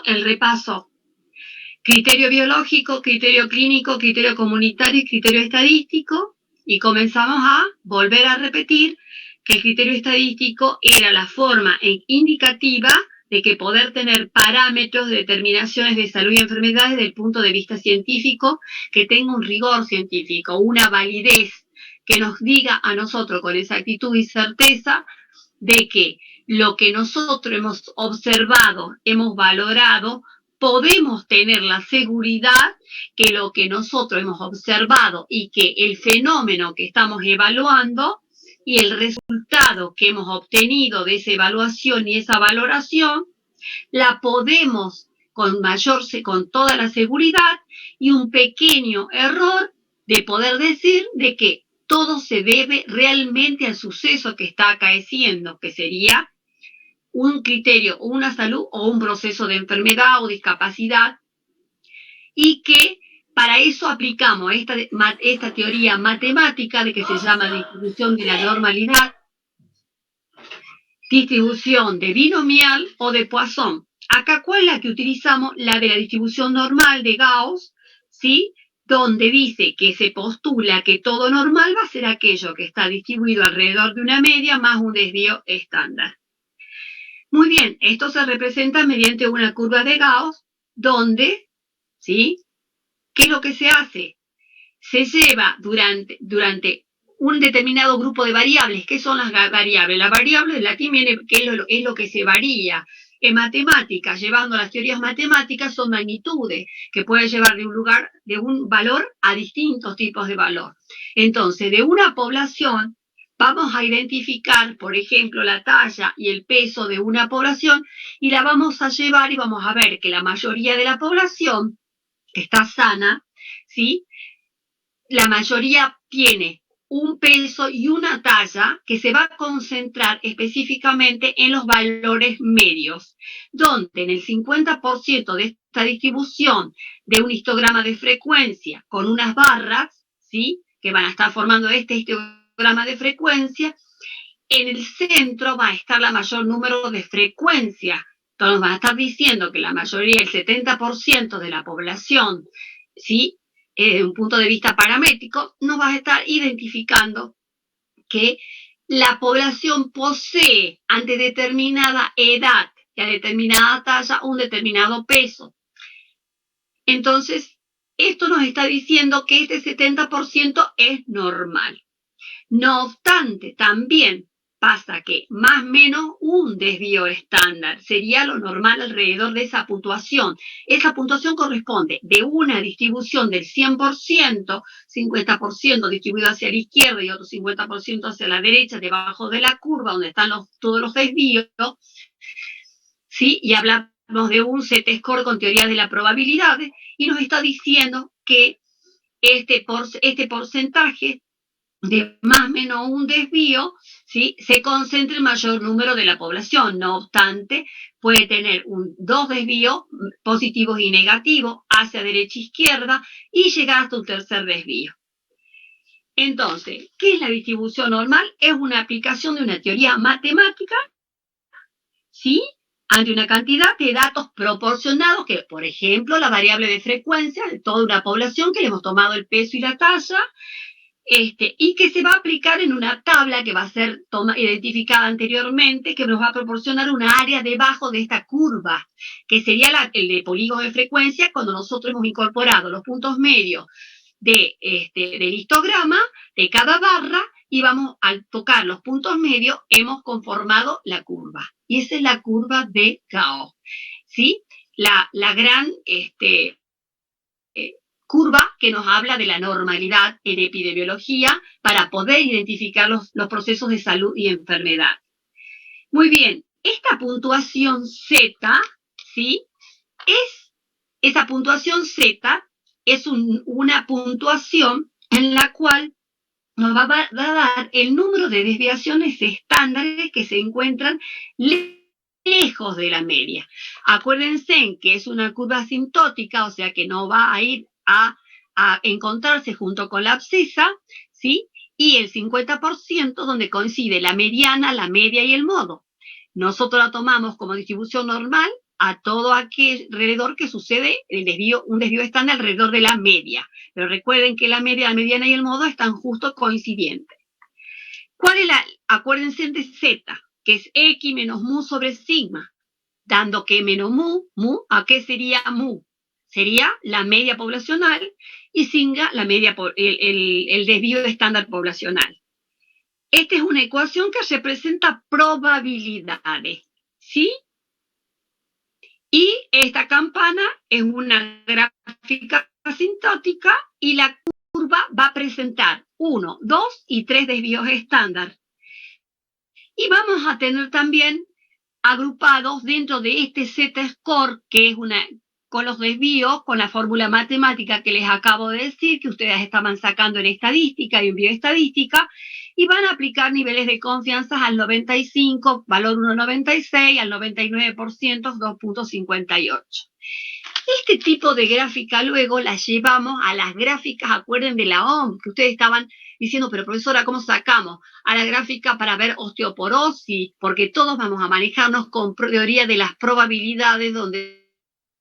el repaso. Criterio biológico, criterio clínico, criterio comunitario y criterio estadístico. Y comenzamos a volver a repetir que el criterio estadístico era la forma indicativa de que poder tener parámetros de determinaciones de salud y enfermedades desde el punto de vista científico, que tenga un rigor científico, una validez, que nos diga a nosotros con exactitud y certeza de que lo que nosotros hemos observado, hemos valorado, podemos tener la seguridad que lo que nosotros hemos observado y que el fenómeno que estamos evaluando y el resultado que hemos obtenido de esa evaluación y esa valoración, la podemos con toda la seguridad y un pequeño error de poder decir de que todo se debe realmente al suceso que está acaeciendo, que sería un criterio, una salud o un proceso de enfermedad o discapacidad, y que para eso aplicamos esta teoría matemática de que se llama distribución de la normalidad, distribución de binomial o de Poisson. Acá, ¿cuál es la que utilizamos? La de la distribución normal de Gauss, ¿sí? Donde dice que se postula que todo normal va a ser aquello que está distribuido alrededor de una media más un desvío estándar. Muy bien, esto se representa mediante una curva de Gauss, donde, ¿sí? ¿Qué es lo que se hace? Se lleva durante un determinado grupo de variables. ¿Qué son las variables? Las variables, en latín viene, que es lo que se varía. En matemáticas, llevando las teorías matemáticas, son magnitudes, que pueden llevar de un valor a distintos tipos de valor. Entonces, de una población, vamos a identificar, por ejemplo, la talla y el peso de una población, y la vamos a llevar y vamos a ver que la mayoría de la población está sana, ¿sí? La mayoría tiene un peso y una talla que se va a concentrar específicamente en los valores medios, donde en el 50% de esta distribución de un histograma de frecuencia con unas barras, ¿sí? Que van a estar formando este histograma de frecuencia, en el centro va a estar la mayor número de frecuencias. Entonces van a estar diciendo que la mayoría, el 70% de la población, ¿sí? Desde un punto de vista paramétrico, nos va a estar identificando que la población posee ante determinada edad y a determinada talla un determinado peso. Entonces, esto nos está diciendo que este 70% es normal. No obstante, también pasa que más o menos un desvío estándar sería lo normal alrededor de esa puntuación. Esa puntuación corresponde de una distribución del 100%, 50% distribuido hacia la izquierda y otro 50% hacia la derecha, debajo de la curva donde están todos los desvíos, ¿sí? Y hablamos de un Z-score con teoría de la probabilidad, y nos está diciendo que este porcentaje de más o menos un desvío, ¿sí? Se concentra el mayor número de la población. No obstante, puede tener dos desvíos positivos y negativos hacia derecha e izquierda y llegar hasta un tercer desvío. Entonces, ¿qué es la distribución normal? Es una aplicación de una teoría matemática, ¿sí? Ante una cantidad de datos proporcionados, que por ejemplo la variable de frecuencia de toda una población, que le hemos tomado el peso y la talla, y que se va a aplicar en una tabla que va a ser identificada anteriormente, que nos va a proporcionar una área debajo de esta curva, que sería el de polígono de frecuencia, cuando nosotros hemos incorporado los puntos medios del histograma de cada barra, y vamos a tocar los puntos medios, hemos conformado la curva. Y esa es la curva de Gauss, ¿sí? La gran curva que nos habla de la normalidad en epidemiología para poder identificar los procesos de salud y enfermedad. Muy bien, esta puntuación Z, ¿sí? Esa puntuación Z es una puntuación en la cual nos va a dar el número de desviaciones estándares que se encuentran lejos de la media. Acuérdense que es una curva asintótica, o sea que no va a ir a encontrarse junto con la abscisa, ¿sí? Y el 50% donde coincide la mediana, la media y el modo. Nosotros la tomamos como distribución normal a todo aquel alrededor que sucede un desvío estándar alrededor de la media. Pero recuerden que la media, la mediana y el modo están justo coincidentes. ¿Cuál es acuérdense de Z, que es X menos mu sobre sigma, dando que menos mu, ¿a qué sería mu? Sería la media poblacional y sigma la media, el desvío estándar poblacional. Esta es una ecuación que representa probabilidades, ¿sí? Y esta campana es una gráfica asintótica y la curva va a presentar 1, 2 y 3 desvíos estándar. Y vamos a tener también agrupados dentro de este Z-score, que es con los desvíos, con la fórmula matemática que les acabo de decir, que ustedes estaban sacando en estadística y en bioestadística, y van a aplicar niveles de confianza al 95, valor 1,96, al 99%, 2,58. Este tipo de gráfica luego la llevamos a las gráficas, acuerden de la OMS, que ustedes estaban diciendo, pero profesora, ¿cómo sacamos? A la gráfica para ver osteoporosis, porque todos vamos a manejarnos con teoría de las probabilidades, donde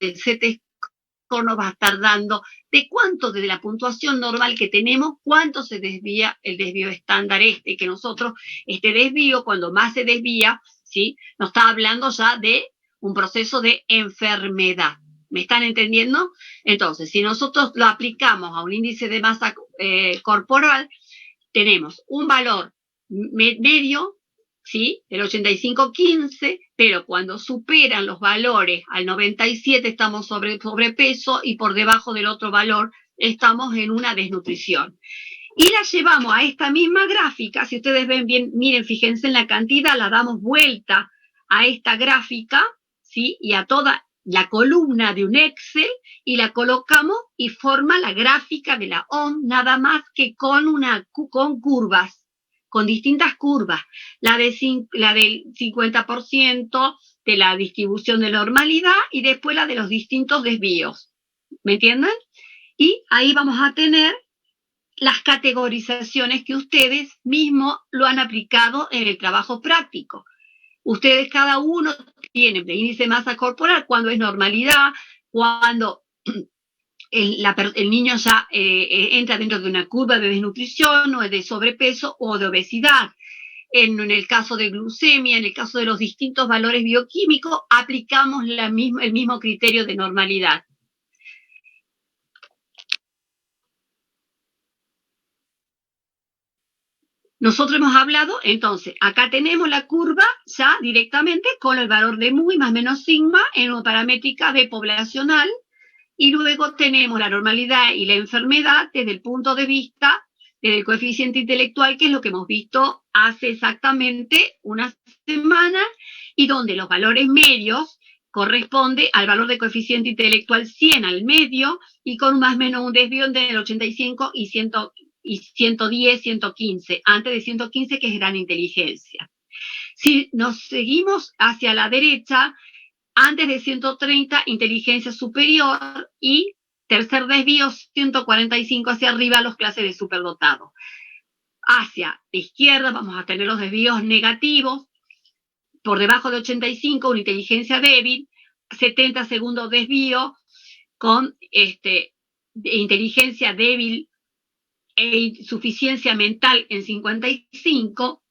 el Z-score nos va a estar dando de cuánto de la puntuación normal que tenemos, cuánto se desvía el desvío estándar que nosotros, este desvío, cuando más se desvía, ¿sí? Nos está hablando ya de un proceso de enfermedad. ¿Me están entendiendo? Entonces, si nosotros lo aplicamos a un índice de masa corporal, tenemos un valor medio, ¿sí? El 85-15, pero cuando superan los valores al 97 estamos sobrepeso y por debajo del otro valor estamos en una desnutrición. Y la llevamos a esta misma gráfica, si ustedes ven bien, miren, fíjense en la cantidad, la damos vuelta a esta gráfica, ¿sí? Y a toda la columna de un Excel y la colocamos y forma la gráfica de la OMS, nada más que con curvas, con distintas curvas. La del 50% de la distribución de normalidad y después la de los distintos desvíos. ¿Me entienden? Y ahí vamos a tener las categorizaciones que ustedes mismos lo han aplicado en el trabajo práctico. Ustedes cada uno tiene de índice de masa corporal cuando es normalidad, cuando el niño ya entra dentro de una curva de desnutrición o de sobrepeso o de obesidad. En el caso de glucemia, en el caso de los distintos valores bioquímicos, aplicamos el mismo criterio de normalidad. Nosotros hemos hablado, entonces, acá tenemos la curva ya directamente con el valor de mu y más menos sigma en una paramétrica de poblacional, y luego tenemos la normalidad y la enfermedad desde el punto de vista del coeficiente intelectual, que es lo que hemos visto hace exactamente una semana, y donde los valores medios corresponde al valor de coeficiente intelectual 100 al medio, y con más o menos un desvío del 85 y 110, 115, antes de 115, que es gran inteligencia. Si nos seguimos hacia la derecha, antes de 130, inteligencia superior, y tercer desvío, 145 hacia arriba, los clases de superdotado. Hacia la izquierda vamos a tener los desvíos negativos, por debajo de 85, una inteligencia débil, 70 segundos desvío, con inteligencia débil e insuficiencia mental en 55,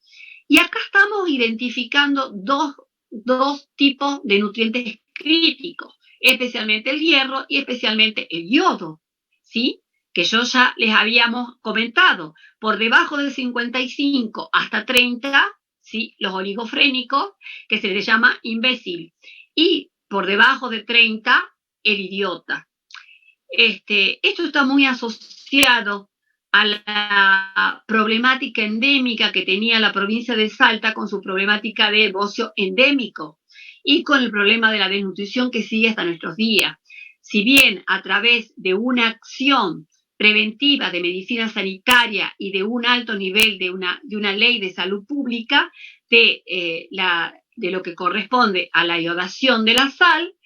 y acá estamos identificando dos tipos de nutrientes críticos, especialmente el hierro y especialmente el yodo, ¿sí? Que yo ya les habíamos comentado, por debajo del 55 hasta 30, ¿sí? Los oligofrénicos, que se les llama imbécil, y por debajo de 30, el idiota. Esto está muy asociado a la problemática endémica que tenía la provincia de Salta con su problemática de bocio endémico y con el problema de la desnutrición que sigue hasta nuestros días. Si bien a través de una acción preventiva de medicina sanitaria y de un alto nivel de una ley de salud pública de lo que corresponde a la iodación de la sal,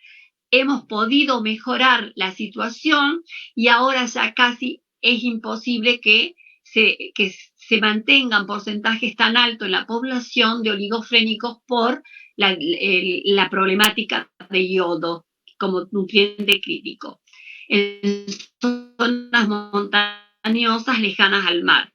hemos podido mejorar la situación y ahora ya casi es imposible que se mantengan porcentajes tan altos en la población de oligofrénicos por la problemática de yodo como nutriente crítico en zonas montañosas lejanas al mar.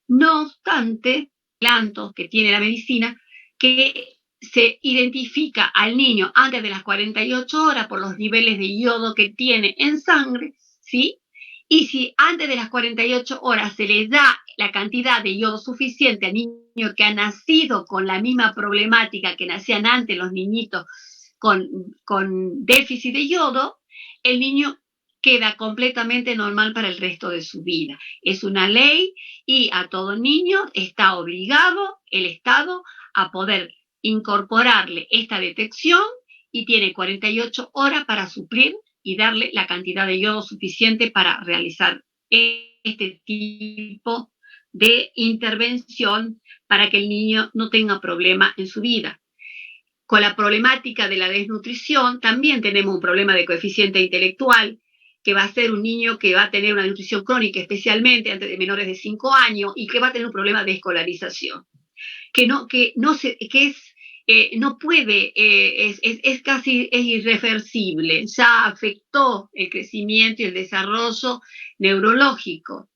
No obstante, plantos que tiene la medicina, que se identifica al niño antes de las 48 horas por los niveles de yodo que tiene en sangre, ¿sí? Y si antes de las 48 horas se le da la cantidad de yodo suficiente al niño que ha nacido con la misma problemática que nacían antes los niñitos con déficit de yodo, el niño queda completamente normal para el resto de su vida. Es una ley y a todo niño está obligado el Estado a poder incorporarle esta detección y tiene 48 horas para suplir y darle la cantidad de yodo suficiente para realizar este tipo de intervención para que el niño no tenga problema en su vida. Con la problemática de la desnutrición también tenemos un problema de coeficiente intelectual, que va a ser un niño que va a tener una desnutrición crónica, especialmente entre menores de 5 años, y que va a tener un problema de escolarización, no puede, es casi irreversible, ya afectó el crecimiento y el desarrollo neurológico.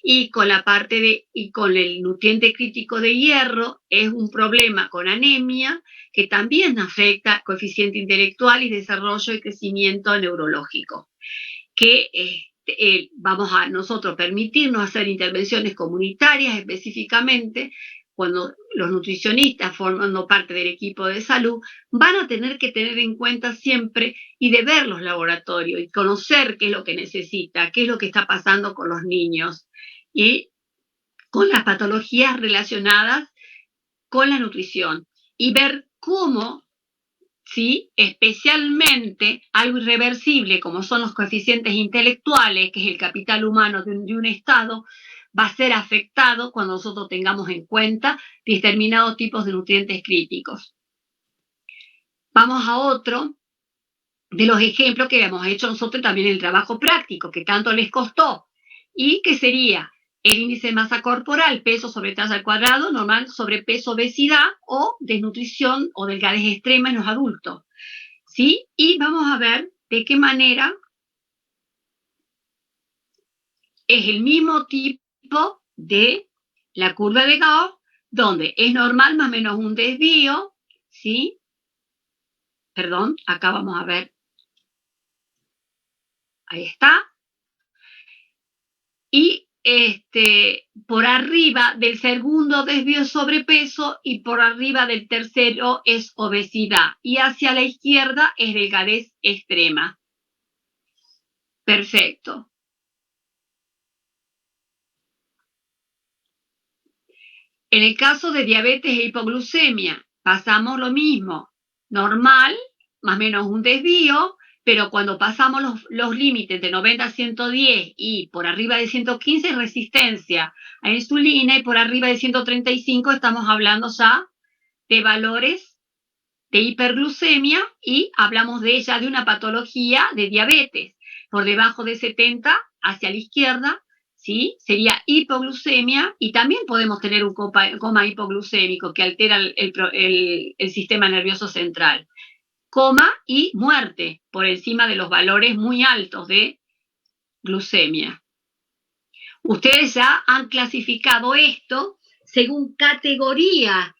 Y con la parte y con el nutriente crítico de hierro es un problema con anemia que también afecta coeficiente intelectual y desarrollo y crecimiento neurológico, que vamos a nosotros permitirnos hacer intervenciones comunitarias específicamente cuando los nutricionistas formando parte del equipo de salud van a tener que tener en cuenta siempre y de ver los laboratorios y conocer qué es lo que necesita, qué es lo que está pasando con los niños y con las patologías relacionadas con la nutrición y ver cómo, ¿sí? Especialmente algo irreversible como son los coeficientes intelectuales, que es el capital humano de un Estado, va a ser afectado cuando nosotros tengamos en cuenta determinados tipos de nutrientes críticos. Vamos a otro de los ejemplos que hemos hecho nosotros también en el trabajo práctico, que tanto les costó, y que sería el índice de masa corporal, peso sobre talla al cuadrado, normal, sobrepeso, obesidad o desnutrición o delgadez extrema en los adultos, ¿sí? Y vamos a ver de qué manera es el mismo tipo de la curva de Gauss, donde es normal más o menos un desvío, ¿sí? Perdón, acá vamos a ver. Ahí está. Y por arriba del segundo desvío es sobrepeso y por arriba del tercero es obesidad. Y hacia la izquierda es delgadez extrema. Perfecto. En el caso de diabetes e hipoglucemia, pasamos lo mismo. Normal, más o menos un desvío, pero cuando pasamos los límites de 90 a 110 y por arriba de 115 resistencia a insulina y por arriba de 135 estamos hablando ya de valores de hiperglucemia y hablamos de ella de una patología de diabetes. Por debajo de 70 hacia la izquierda, ¿sí? Sería hipoglucemia y también podemos tener un coma hipoglucémico que altera el sistema nervioso central. Coma y muerte por encima de los valores muy altos de glucemia. Ustedes ya han clasificado esto según categoría,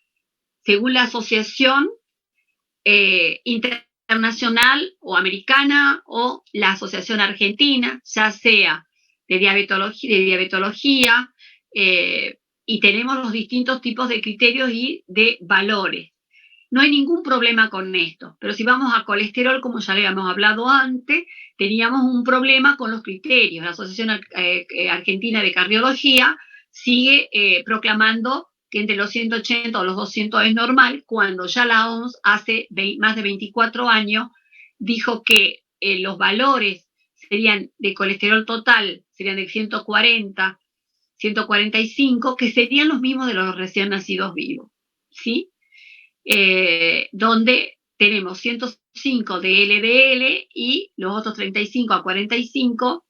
según la Asociación Internacional o Americana o la Asociación Argentina, ya sea de diabetología y tenemos los distintos tipos de criterios y de valores. No hay ningún problema con esto, pero si vamos a colesterol, como ya le habíamos hablado antes, teníamos un problema con los criterios. La Asociación Argentina de Cardiología sigue proclamando que entre los 180 o los 200 es normal, cuando ya la OMS hace más de 24 años dijo que los valores serían de colesterol total, serían de 140, 145, que serían los mismos de los recién nacidos vivos, ¿sí? Donde tenemos 105 de LDL y los otros 35 a 45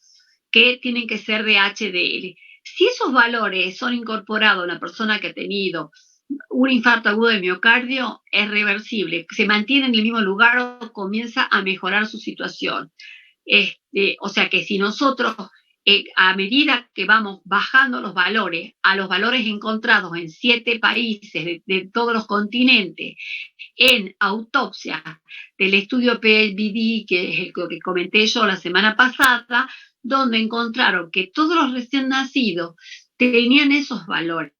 que tienen que ser de HDL. Si esos valores son incorporados a una persona que ha tenido un infarto agudo de miocardio es reversible, se mantiene en el mismo lugar o comienza a mejorar su situación. O sea que si nosotros, a medida que vamos bajando los valores, a los valores encontrados en 7 países de todos los continentes, en autopsia del estudio PLBD, que es el que comenté yo la semana pasada, donde encontraron que todos los recién nacidos tenían esos valores.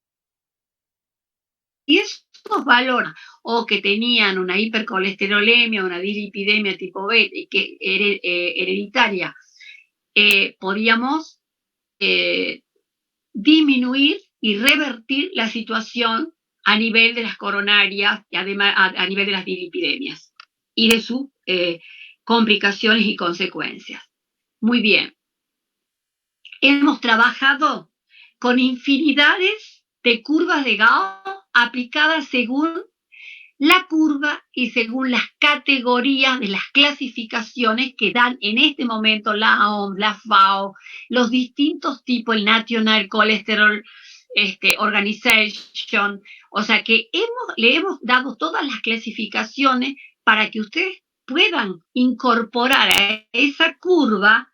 Y esos valores, o que tenían una hipercolesterolemia, una dislipidemia tipo B, que hereditaria, podíamos disminuir y revertir la situación a nivel de las coronarias y además a nivel de las dislipidemias y de sus complicaciones y consecuencias. Muy bien. Hemos trabajado con infinidades de curvas de Gauss aplicadas según la curva y según las categorías de las clasificaciones que dan en este momento la OMS, la FAO, los distintos tipos, el National Cholesterol Organization. O sea que le hemos dado todas las clasificaciones para que ustedes puedan incorporar a esa curva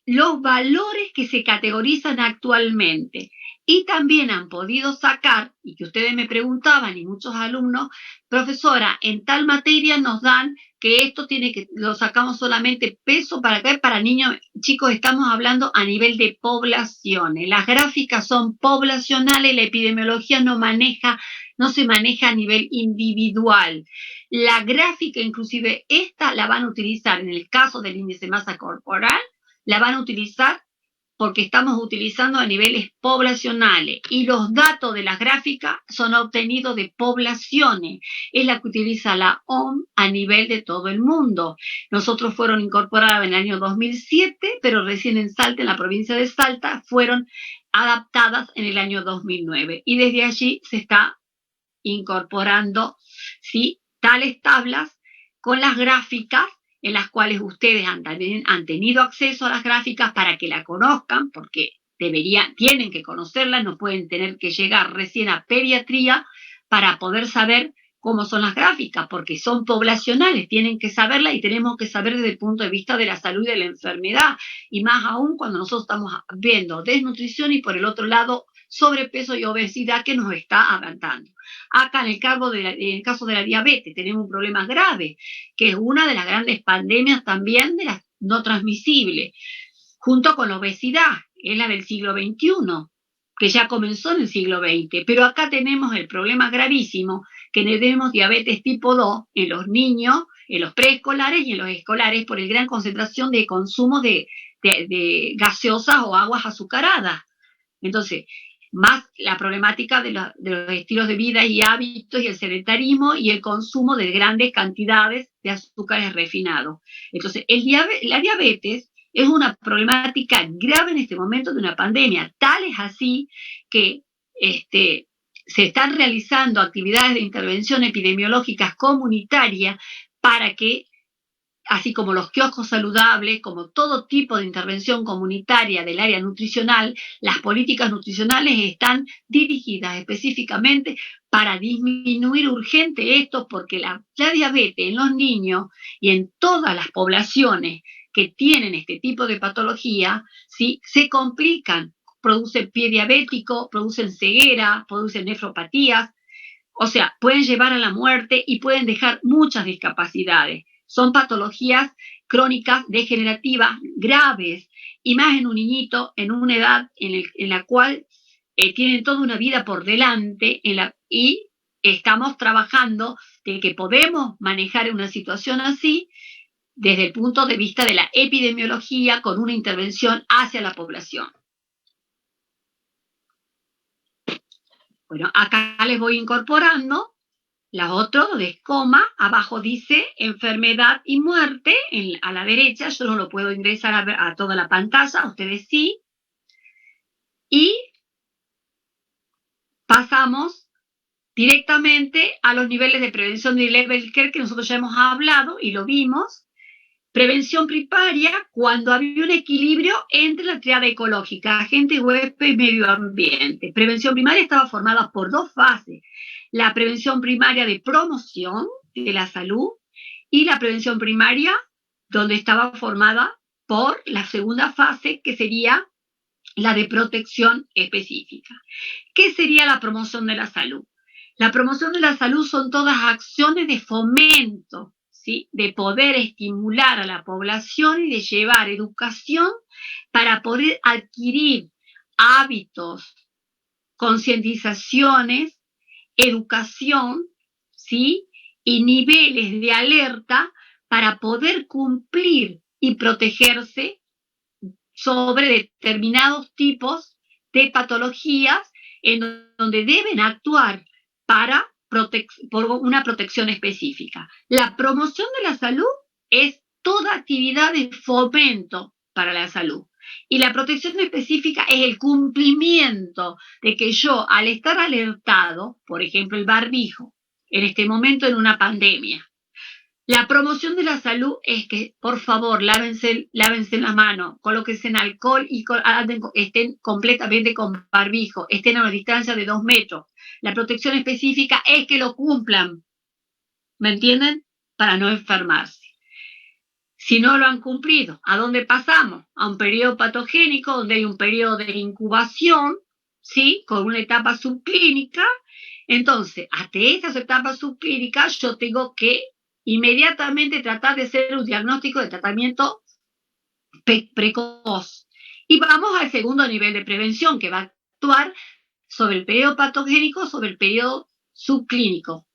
los valores que se categorizan actualmente. Y también han podido sacar, y que ustedes me preguntaban, y muchos alumnos, profesora, en tal materia nos dan que esto lo sacamos solamente peso para acá, para niños, chicos, estamos hablando a nivel de poblaciones. Las gráficas son poblacionales, la epidemiología no se maneja a nivel individual. La gráfica, inclusive esta, la van a utilizar en el caso del índice de masa corporal, la van a utilizar porque estamos utilizando a niveles poblacionales y los datos de las gráficas son obtenidos de poblaciones. Es la que utiliza la OMS a nivel de todo el mundo. Nosotros fueron incorporadas en el año 2007, pero recién en Salta, en la provincia de Salta, fueron adaptadas en el año 2009. Y desde allí se está incorporando, ¿sí?, tales tablas con las gráficas en las cuales ustedes han tenido acceso a las gráficas para que la conozcan, porque tienen que conocerlas, no pueden tener que llegar recién a pediatría para poder saber cómo son las gráficas, porque son poblacionales, tienen que saberlas y tenemos que saber desde el punto de vista de la salud y de la enfermedad, y más aún cuando nosotros estamos viendo desnutrición y por el otro lado sobrepeso y obesidad que nos está avanzando. Acá en el caso de la diabetes tenemos un problema grave, que es una de las grandes pandemias también de las no transmisibles, junto con la obesidad, es la del siglo XXI, que ya comenzó en el siglo XX, pero acá tenemos el problema gravísimo que tenemos diabetes tipo 2 en los niños, en los preescolares y en los escolares por la gran concentración de consumo de gaseosas o aguas azucaradas. Entonces, más la problemática de los estilos de vida y hábitos y el sedentarismo y el consumo de grandes cantidades de azúcares refinados. Entonces, la diabetes es una problemática grave en este momento de una pandemia. Tal es así que se están realizando actividades de intervención epidemiológicas comunitarias para que, así como los kioscos saludables, como todo tipo de intervención comunitaria del área nutricional, las políticas nutricionales están dirigidas específicamente para disminuir urgente esto, porque la diabetes en los niños y en todas las poblaciones que tienen este tipo de patología, ¿sí?, se complican, producen pie diabético, producen ceguera, producen nefropatías, o sea, pueden llevar a la muerte y pueden dejar muchas discapacidades. Son patologías crónicas degenerativas graves, y más en un niñito, en una edad en la cual tienen toda una vida por delante, y estamos trabajando de que podemos manejar una situación así desde el punto de vista de la epidemiología con una intervención hacia la población. Bueno, acá les voy incorporando la otra de coma, abajo dice enfermedad y muerte, a la derecha, yo no lo puedo ingresar a toda la pantalla, ustedes sí. Y pasamos directamente a los niveles de prevención de level care que nosotros ya hemos hablado y lo vimos, Prevención primaria, cuando había un equilibrio entre la triada ecológica, agente, huésped y medio ambiente. Prevención primaria estaba formada por dos fases. La prevención primaria de promoción de la salud y la prevención primaria, donde estaba formada por la segunda fase, que sería la de protección específica. ¿Qué sería la promoción de la salud? La promoción de la salud son todas acciones de fomento, ¿sí? De poder estimular a la población y de llevar educación para poder adquirir hábitos, concientizaciones, educación, ¿sí? Y niveles de alerta para poder cumplir y protegerse sobre determinados tipos de patologías en donde deben actuar para por una protección específica. La promoción de la salud es toda actividad de fomento para la salud. Y la protección específica es el cumplimiento de que yo, al estar alertado, por ejemplo, el barbijo, en este momento en una pandemia, la promoción de la salud es que, por favor, lávense la mano, colóquense en alcohol y estén completamente con barbijo, estén a una distancia de 2 metros. La protección específica es que lo cumplan, ¿me entienden? Para no enfermarse. Si no lo han cumplido, ¿a dónde pasamos? A un periodo patogénico donde hay un periodo de incubación, ¿sí? Con una etapa subclínica. Entonces, hasta esas etapas subclínicas yo tengo que inmediatamente tratar de hacer un diagnóstico de tratamiento precoz. Y vamos al segundo nivel de prevención, que va a actuar sobre el periodo patogénico, sobre el periodo subclínico.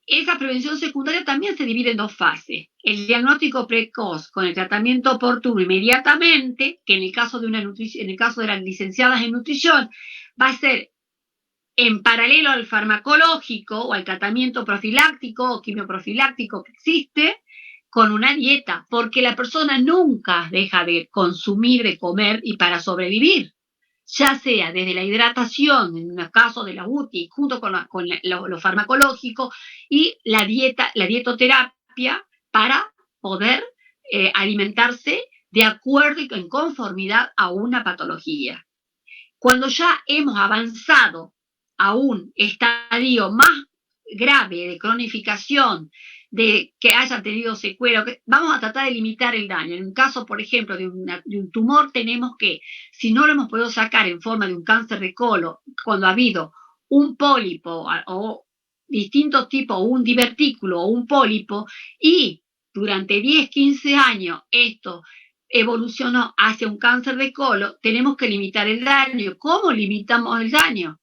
Esa prevención secundaria también se divide en dos fases. El diagnóstico precoz con el tratamiento oportuno inmediatamente, que en el caso de las licenciadas en nutrición, va a ser en paralelo al farmacológico o al tratamiento profiláctico o quimioprofiláctico que existe, con una dieta, porque la persona nunca deja de consumir, de comer y para sobrevivir, ya sea desde la hidratación, en el caso de la UTI, junto con lo farmacológico, y la dietoterapia para poder alimentarse de acuerdo y en conformidad a una patología. Cuando ya hemos avanzado a un estadio más grave de cronificación, de que haya tenido secuelas, vamos a tratar de limitar el daño. En un caso, por ejemplo, de un tumor, tenemos que, si no lo hemos podido sacar en forma de un cáncer de colon, cuando ha habido un pólipo o distintos tipos, un divertículo o un pólipo, y durante 10, 15 años esto evolucionó hacia un cáncer de colon, tenemos que limitar el daño. ¿Cómo limitamos el daño?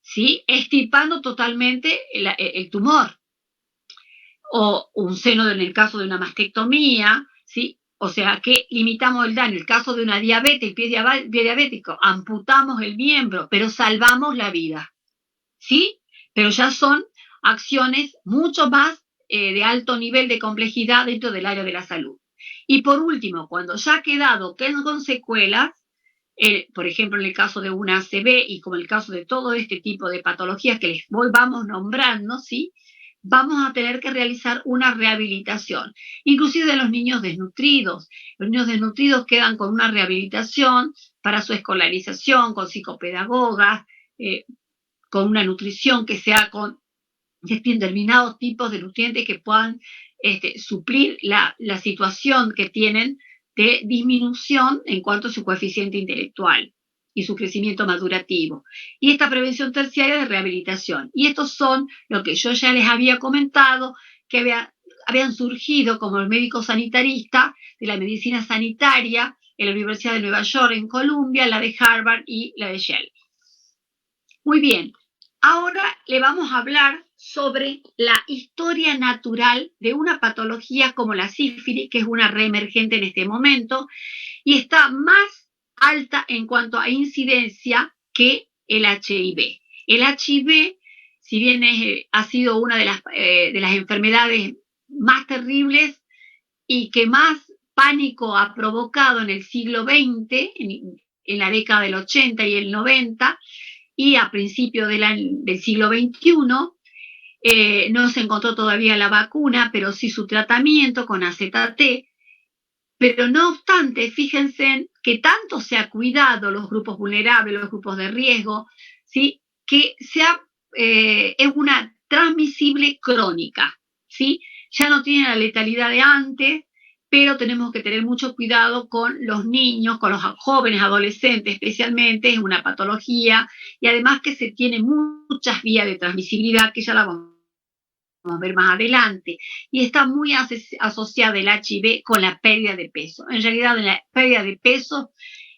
¿Sí? Extirpando totalmente el tumor. O un seno en el caso de una mastectomía, ¿sí? O sea que limitamos el daño. En el caso de una diabetes, el pie diabético, amputamos el miembro, pero salvamos la vida, ¿sí? Pero ya son acciones mucho más de alto nivel de complejidad dentro del área de la salud. Y por último, cuando ya ha quedado con secuelas, por ejemplo, en el caso de una ACV y como en el caso de todo este tipo de patologías que les vamos nombrando, ¿sí? Vamos a tener que realizar una rehabilitación, inclusive de los niños desnutridos. Los niños desnutridos quedan con una rehabilitación para su escolarización, con psicopedagogas, con una nutrición que sea con determinados tipos de nutrientes que puedan suplir la situación que tienen de disminución en cuanto a su coeficiente intelectual y su crecimiento madurativo. Y esta prevención terciaria de rehabilitación. Y estos son lo que yo ya les había comentado, que habían surgido como el médico sanitarista de la medicina sanitaria en la Universidad de Nueva York, en Columbia, la de Harvard y la de Yale. Muy bien, ahora le vamos a hablar sobre la historia natural de una patología como la sífilis, que es una reemergente en este momento, y está más alta en cuanto a incidencia que el HIV. El HIV, si bien ha sido una de las enfermedades más terribles y que más pánico ha provocado en el siglo XX, en la década del 80 y el 90, y a principios del siglo XXI, no se encontró todavía la vacuna, pero sí su tratamiento con AZT, Pero no obstante, fíjense que tanto se ha cuidado los grupos vulnerables, los grupos de riesgo, ¿sí? Que es una transmisible crónica, ¿sí? Ya no tiene la letalidad de antes, pero tenemos que tener mucho cuidado con los niños, con los jóvenes, adolescentes especialmente, es una patología, y además que se tiene muchas vías de transmisibilidad que ya la vamos a ver más adelante, y está muy asociada el HIV con la pérdida de peso. En realidad, la pérdida de peso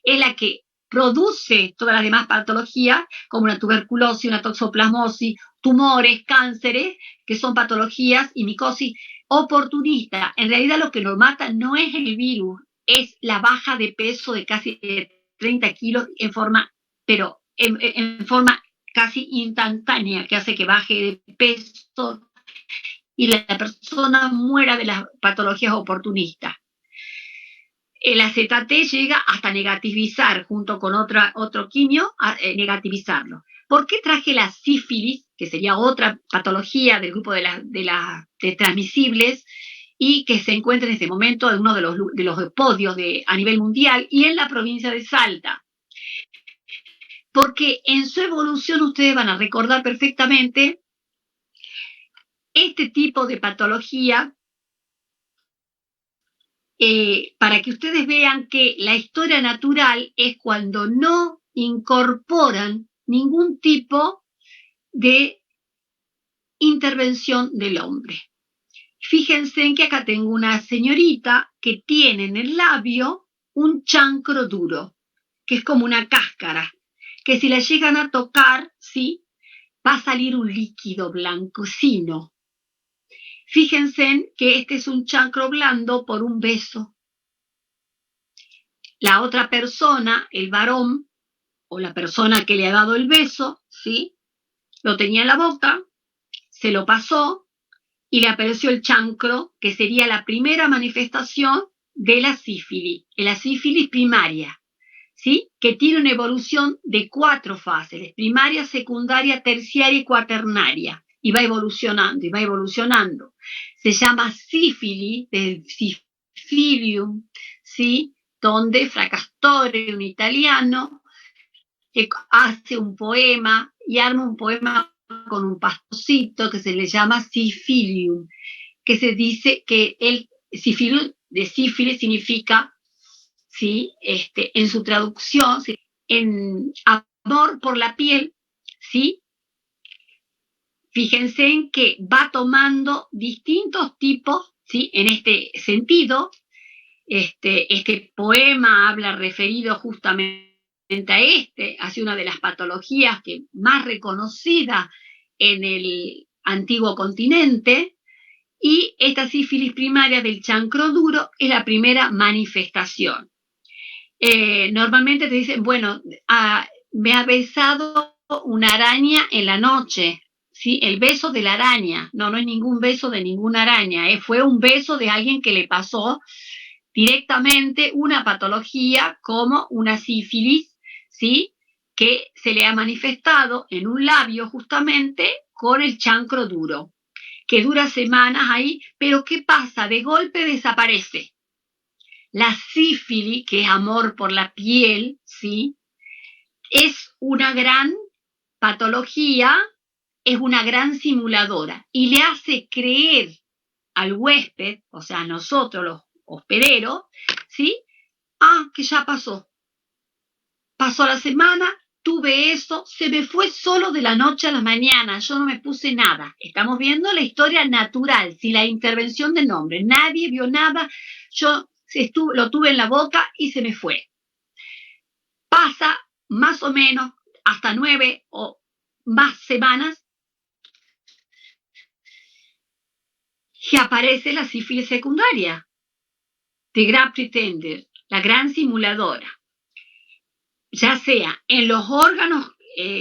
es la que produce todas las demás patologías, como una tuberculosis, una toxoplasmosis, tumores, cánceres, que son patologías, y micosis oportunista. En realidad lo que nos mata no es el virus, es la baja de peso de casi 30 kilos pero en forma casi instantánea, que hace que baje de peso y la persona muera de las patologías oportunistas. El AZT llega hasta negativizar, junto con otro quimio, a negativizarlo. ¿Por qué traje la sífilis, que sería otra patología del grupo de transmisibles, y que se encuentra en este momento en uno de los podios a nivel mundial y en la provincia de Salta? Porque en su evolución ustedes van a recordar perfectamente este tipo de patología, para que ustedes vean que la historia natural es cuando no incorporan ningún tipo de intervención del hombre. Fíjense en que acá tengo una señorita que tiene en el labio un chancro duro, que es como una cáscara, que si la llegan a tocar, ¿sí?, va a salir un líquido blanquecino. Fíjense que este es un chancro blando por un beso. La otra persona, el varón, o la persona que le ha dado el beso, ¿sí?, lo tenía en la boca, se lo pasó y le apareció el chancro, que sería la primera manifestación de la sífilis primaria, ¿sí?, que tiene una evolución de 4 fases, primaria, secundaria, terciaria y cuaternaria, y va evolucionando, y va evolucionando. Se llama sífilis, del sifilium, ¿sí?, donde Fracastore, un italiano, hace un poema y arma un poema con un pastorcito que se le llama Sifilium, que se dice que el Sifilium de sífilis significa, ¿sí?, en su traducción, en amor por la piel, ¿sí? Fíjense en que va tomando distintos tipos, ¿sí?, en este sentido. Este poema habla referido justamente a hacia una de las patologías que más reconocida en el antiguo continente, y esta sífilis primaria del chancro duro es la primera manifestación. Normalmente te dicen, bueno, me ha besado una araña en la noche, ¿sí? El beso de la araña. No, no es ningún beso de ninguna araña, fue un beso de alguien que le pasó directamente una patología como una sífilis, ¿sí?, que se le ha manifestado en un labio justamente con el chancro duro, que dura semanas ahí, pero ¿qué pasa? De golpe desaparece. La sífilis, que es amor por la piel, ¿sí?, es una gran patología, es una gran simuladora, y le hace creer al huésped, o sea, a nosotros los hospederos, ¿sí?, que ya pasó. Pasó la semana, tuve eso, se me fue solo de la noche a la mañana, yo no me puse nada. Estamos viendo la historia natural, sin la intervención del hombre. Nadie vio nada, yo lo tuve en la boca y se me fue. Pasa más o menos hasta 9 o más semanas y aparece la sífilis secundaria, The Grand Pretender, la gran simuladora, ya sea en los órganos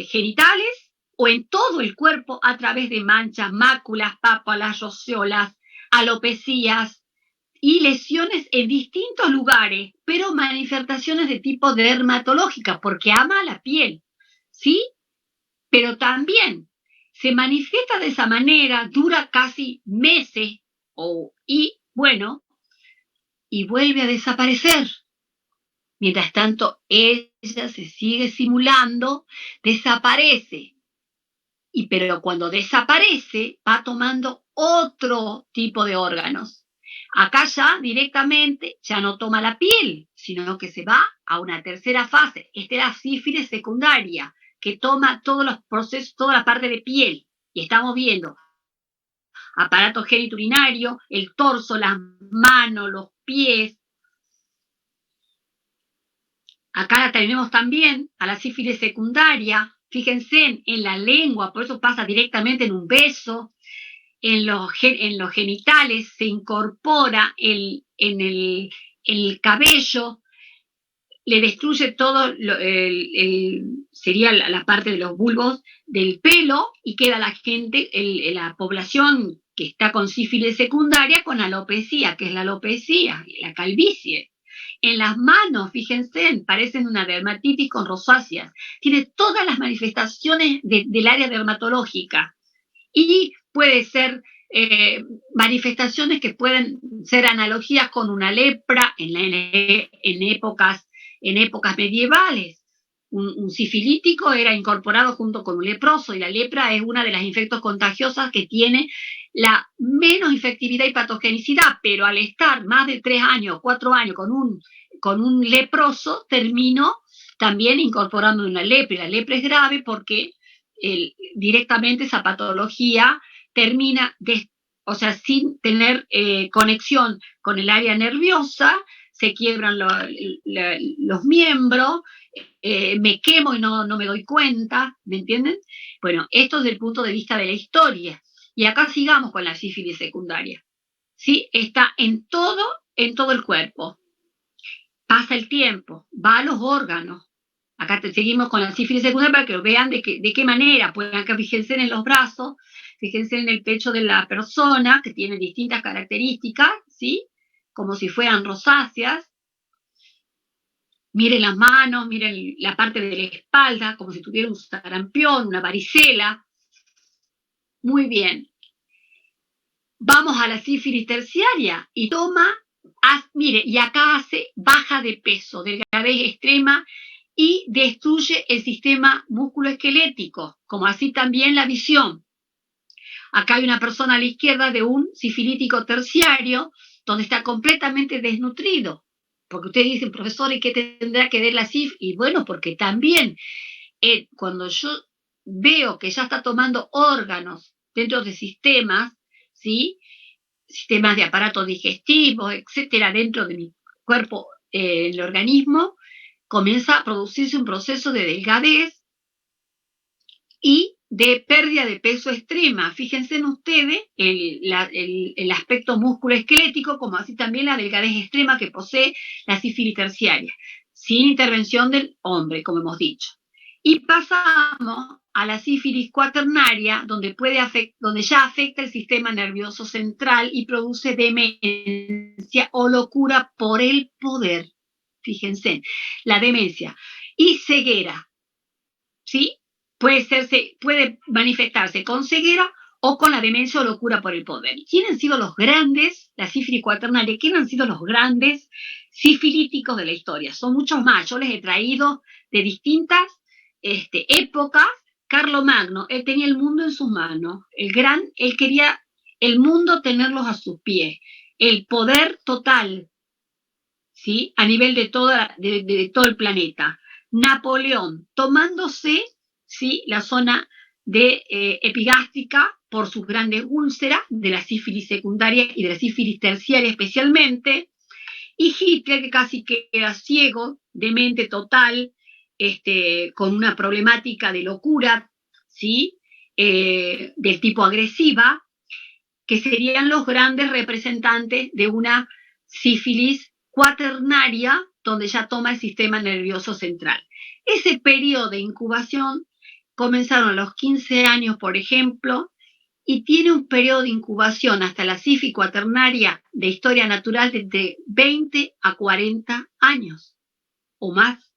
genitales o en todo el cuerpo a través de manchas, máculas, pápulas, roseolas, alopecias y lesiones en distintos lugares, pero manifestaciones de tipo dermatológica, porque ama la piel, ¿sí? Pero también se manifiesta de esa manera, dura casi meses, y y vuelve a desaparecer. Mientras tanto, ella se sigue simulando, desaparece. Pero cuando desaparece, va tomando otro tipo de órganos. Acá ya directamente ya no toma la piel, sino que se va a una tercera fase. Esta es la sífilis secundaria, que toma todos los procesos, toda la parte de piel. Y estamos viendo aparato genitourinario, el torso, las manos, los pies. Acá la tenemos también a la sífilis secundaria. Fíjense en la lengua, por eso pasa directamente en un beso. En los genitales se incorpora en el cabello, le destruye todo, sería la parte de los bulbos del pelo y queda la gente, la población que está con sífilis secundaria con alopecia, que es la alopecia, la calvicie. En las manos, fíjense, parecen una dermatitis con rosáceas. Tiene todas las manifestaciones del área dermatológica. Y puede ser manifestaciones que pueden ser analogías con una lepra en épocas medievales. Un sifilítico era incorporado junto con un leproso, y la lepra es una de las infectos contagiosas que tiene la menos infectividad y patogenicidad, pero al estar más de 3 años, 4 años con un leproso, terminó también incorporando una lepra. Y la lepra es grave porque directamente esa patología termina, sin tener conexión con el área nerviosa, se quiebran los miembros, me quemo y no me doy cuenta, ¿me entienden? Bueno, esto desde el punto de vista de la historia. Y acá sigamos con la sífilis secundaria. ¿Sí? Está en todo el cuerpo. Pasa el tiempo, va a los órganos. Acá seguimos con la sífilis secundaria para que lo vean de qué manera. Pueden acá fíjense en los brazos, fíjense en el pecho de la persona, que tiene distintas características, ¿sí? Como si fueran rosáceas. Miren las manos, miren la parte de la espalda, como si tuviera un sarampión, una varicela. Muy bien. Vamos a la sífilis terciaria y mire, y acá hace baja de peso, delgadez extrema, y destruye el sistema musculoesquelético, como así también la visión. Acá hay una persona a la izquierda de un sifilítico terciario, donde está completamente desnutrido. Porque ustedes dicen, profesor, ¿y qué tendrá que ver la sífilis? Y bueno, porque también cuando yo veo que ya está tomando órganos dentro de sistemas, ¿sí? Sistemas de aparato digestivo, etcétera, dentro de mi cuerpo, el organismo, comienza a producirse un proceso de delgadez y de pérdida de peso extrema. Fíjense en ustedes el aspecto musculoesquelético, como así también la delgadez extrema que posee la sífilis terciaria, sin intervención del hombre, como hemos dicho. Y pasamos a la sífilis cuaternaria, donde ya afecta el sistema nervioso central y produce demencia o locura por el poder. Fíjense, la demencia y ceguera, ¿sí? Puede manifestarse con ceguera o con la demencia o locura por el poder. ¿Quiénes han sido los grandes, la sífilis cuaternaria, quiénes han sido los grandes sifilíticos de la historia? Son muchos más. Yo les he traído de distintas épocas. Carlomagno, él tenía el mundo en sus manos. Él quería el mundo tenerlos a sus pies. El poder total, ¿sí? A nivel de todo el planeta. Napoleón, tomándose, ¿sí?, la zona epigástrica por sus grandes úlceras, de la sífilis secundaria y de la sífilis terciaria especialmente, y Hitler, que casi queda ciego, demente total, con una problemática de locura, ¿sí?, del tipo agresiva, que serían los grandes representantes de una sífilis cuaternaria, donde ya toma el sistema nervioso central. Ese periodo de incubación comenzaron a los 15 años, por ejemplo, y tiene un periodo de incubación hasta la sífilis cuaternaria de historia natural de 20 a 40 años o más,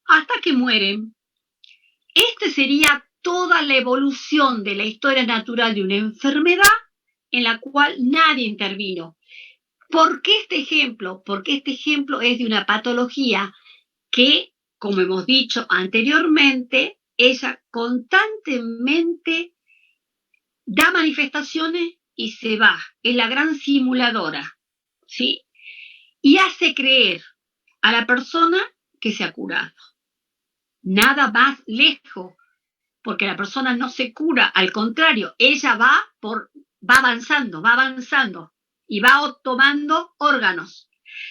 hasta que mueren. Sería toda la evolución de la historia natural de una enfermedad en la cual nadie intervino. ¿Por qué este ejemplo? Porque este ejemplo es de una patología que, como hemos dicho anteriormente, ella constantemente da manifestaciones y se va. Es la gran simuladora, ¿sí? Y hace creer a la persona que se ha curado. Nada más lejos, porque la persona no se cura, al contrario, ella va avanzando y va tomando órganos.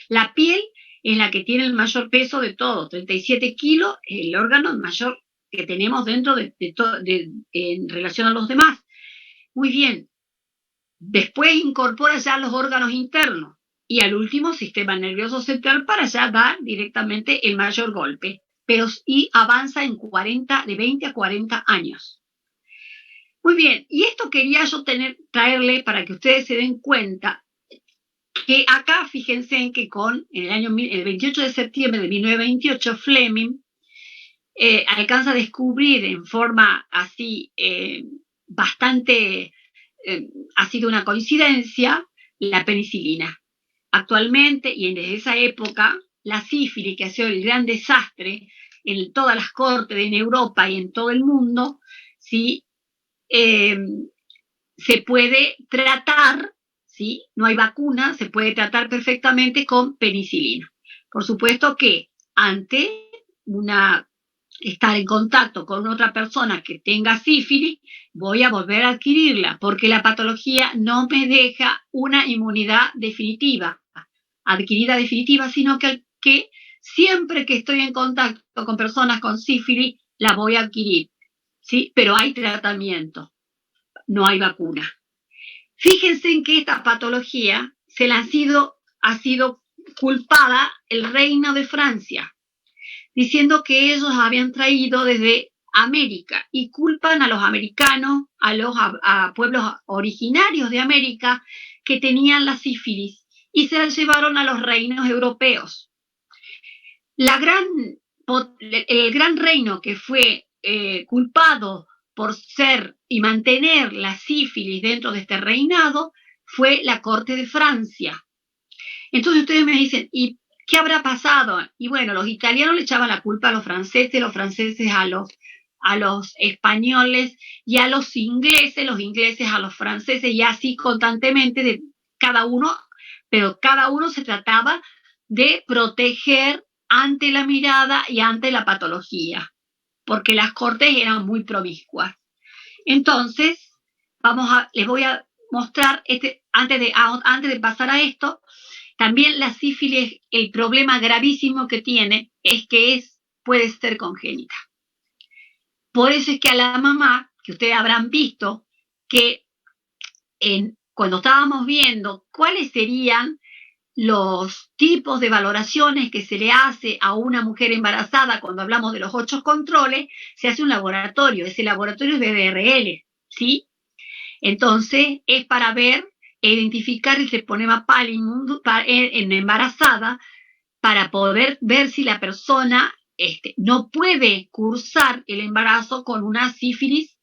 La piel es la que tiene el mayor peso de todo, 37 kilos, el órgano mayor que tenemos dentro en relación a los demás. Muy bien, después incorpora ya los órganos internos y al último sistema nervioso central para ya dar directamente el mayor golpe, pero y avanza en 40, de 20 a 40 años. Muy bien, y esto quería yo traerle para que ustedes se den cuenta que acá fíjense en que el 28 de septiembre de 1928 Fleming alcanza a descubrir en forma así bastante, ha sido una coincidencia, la penicilina. Actualmente y desde esa época, la sífilis, que ha sido el gran desastre en todas las cortes en Europa y en todo el mundo, ¿sí? Se puede tratar, ¿sí? No hay vacuna, se puede tratar perfectamente con penicilina. Por supuesto que ante estar en contacto con otra persona que tenga sífilis, voy a volver a adquirirla, porque la patología no me deja una inmunidad adquirida definitiva, sino que siempre que estoy en contacto con personas con sífilis, la voy a adquirir, ¿sí? Pero hay tratamiento, no hay vacuna. Fíjense en que esta patología ha sido culpada el Reino de Francia, diciendo que ellos habían traído desde América y culpan a los americanos, a pueblos originarios de América que tenían la sífilis y se la llevaron a los reinos europeos. El gran reino que fue culpado por ser y mantener la sífilis dentro de este reinado fue la corte de Francia. Entonces ustedes me dicen, ¿y qué habrá pasado? Y bueno, los italianos le echaban la culpa a los franceses a los españoles y a los ingleses a los franceses, y así constantemente de cada uno, pero cada uno se trataba de proteger ante la mirada y ante la patología, porque las cortes eran muy promiscuas. Entonces, les voy a mostrar, antes de pasar a esto, también la sífilis, el problema gravísimo que tiene es que puede ser congénita. Por eso es que a la mamá, que ustedes habrán visto, que cuando estábamos viendo cuáles serían los tipos de valoraciones que se le hace a una mujer embarazada cuando hablamos de los 8 controles, se hace un laboratorio. Ese laboratorio es BDRL, ¿sí? Entonces, es para ver e identificar el treponema pallidum en embarazada, para poder ver si la persona no puede cursar el embarazo con una sífilis,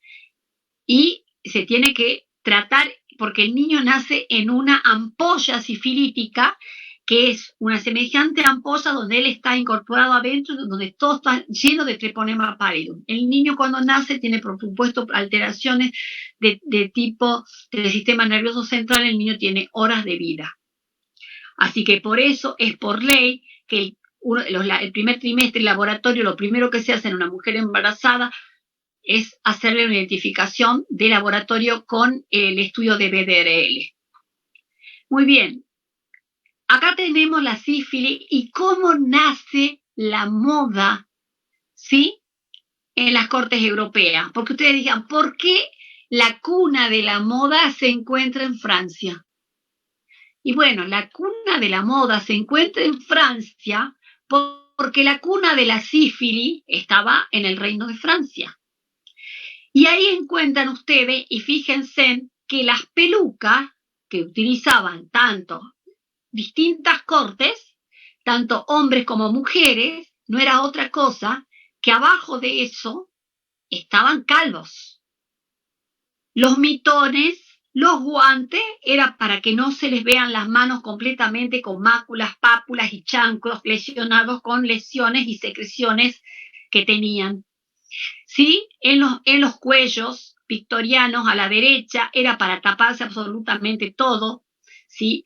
y se tiene que tratar, porque el niño nace en una ampolla sifilítica, que es una semejante ampolla donde él está incorporado adentro, donde todo está lleno de treponema pallidum. El niño cuando nace tiene, por supuesto, alteraciones de tipo del sistema nervioso central. El niño tiene horas de vida. Así que por eso es por ley que el primer trimestre, el laboratorio, lo primero que se hace en una mujer embarazada es hacerle una identificación de laboratorio con el estudio de BDRL. Muy bien. Acá tenemos la sífilis y cómo nace la moda, ¿sí? En las cortes europeas. Porque ustedes digan, ¿por qué la cuna de la moda se encuentra en Francia? Y bueno, la cuna de la moda se encuentra en Francia porque la cuna de la sífilis estaba en el Reino de Francia. Y ahí encuentran ustedes, y fíjense que las pelucas que utilizaban tanto distintas cortes, tanto hombres como mujeres, no era otra cosa que abajo de eso estaban calvos. Los mitones Los guantes era para que no se les vean las manos completamente con máculas, pápulas y chancros lesionados con lesiones y secreciones que tenían. ¿Sí? En los cuellos victorianos a la derecha era para taparse absolutamente todo, ¿sí?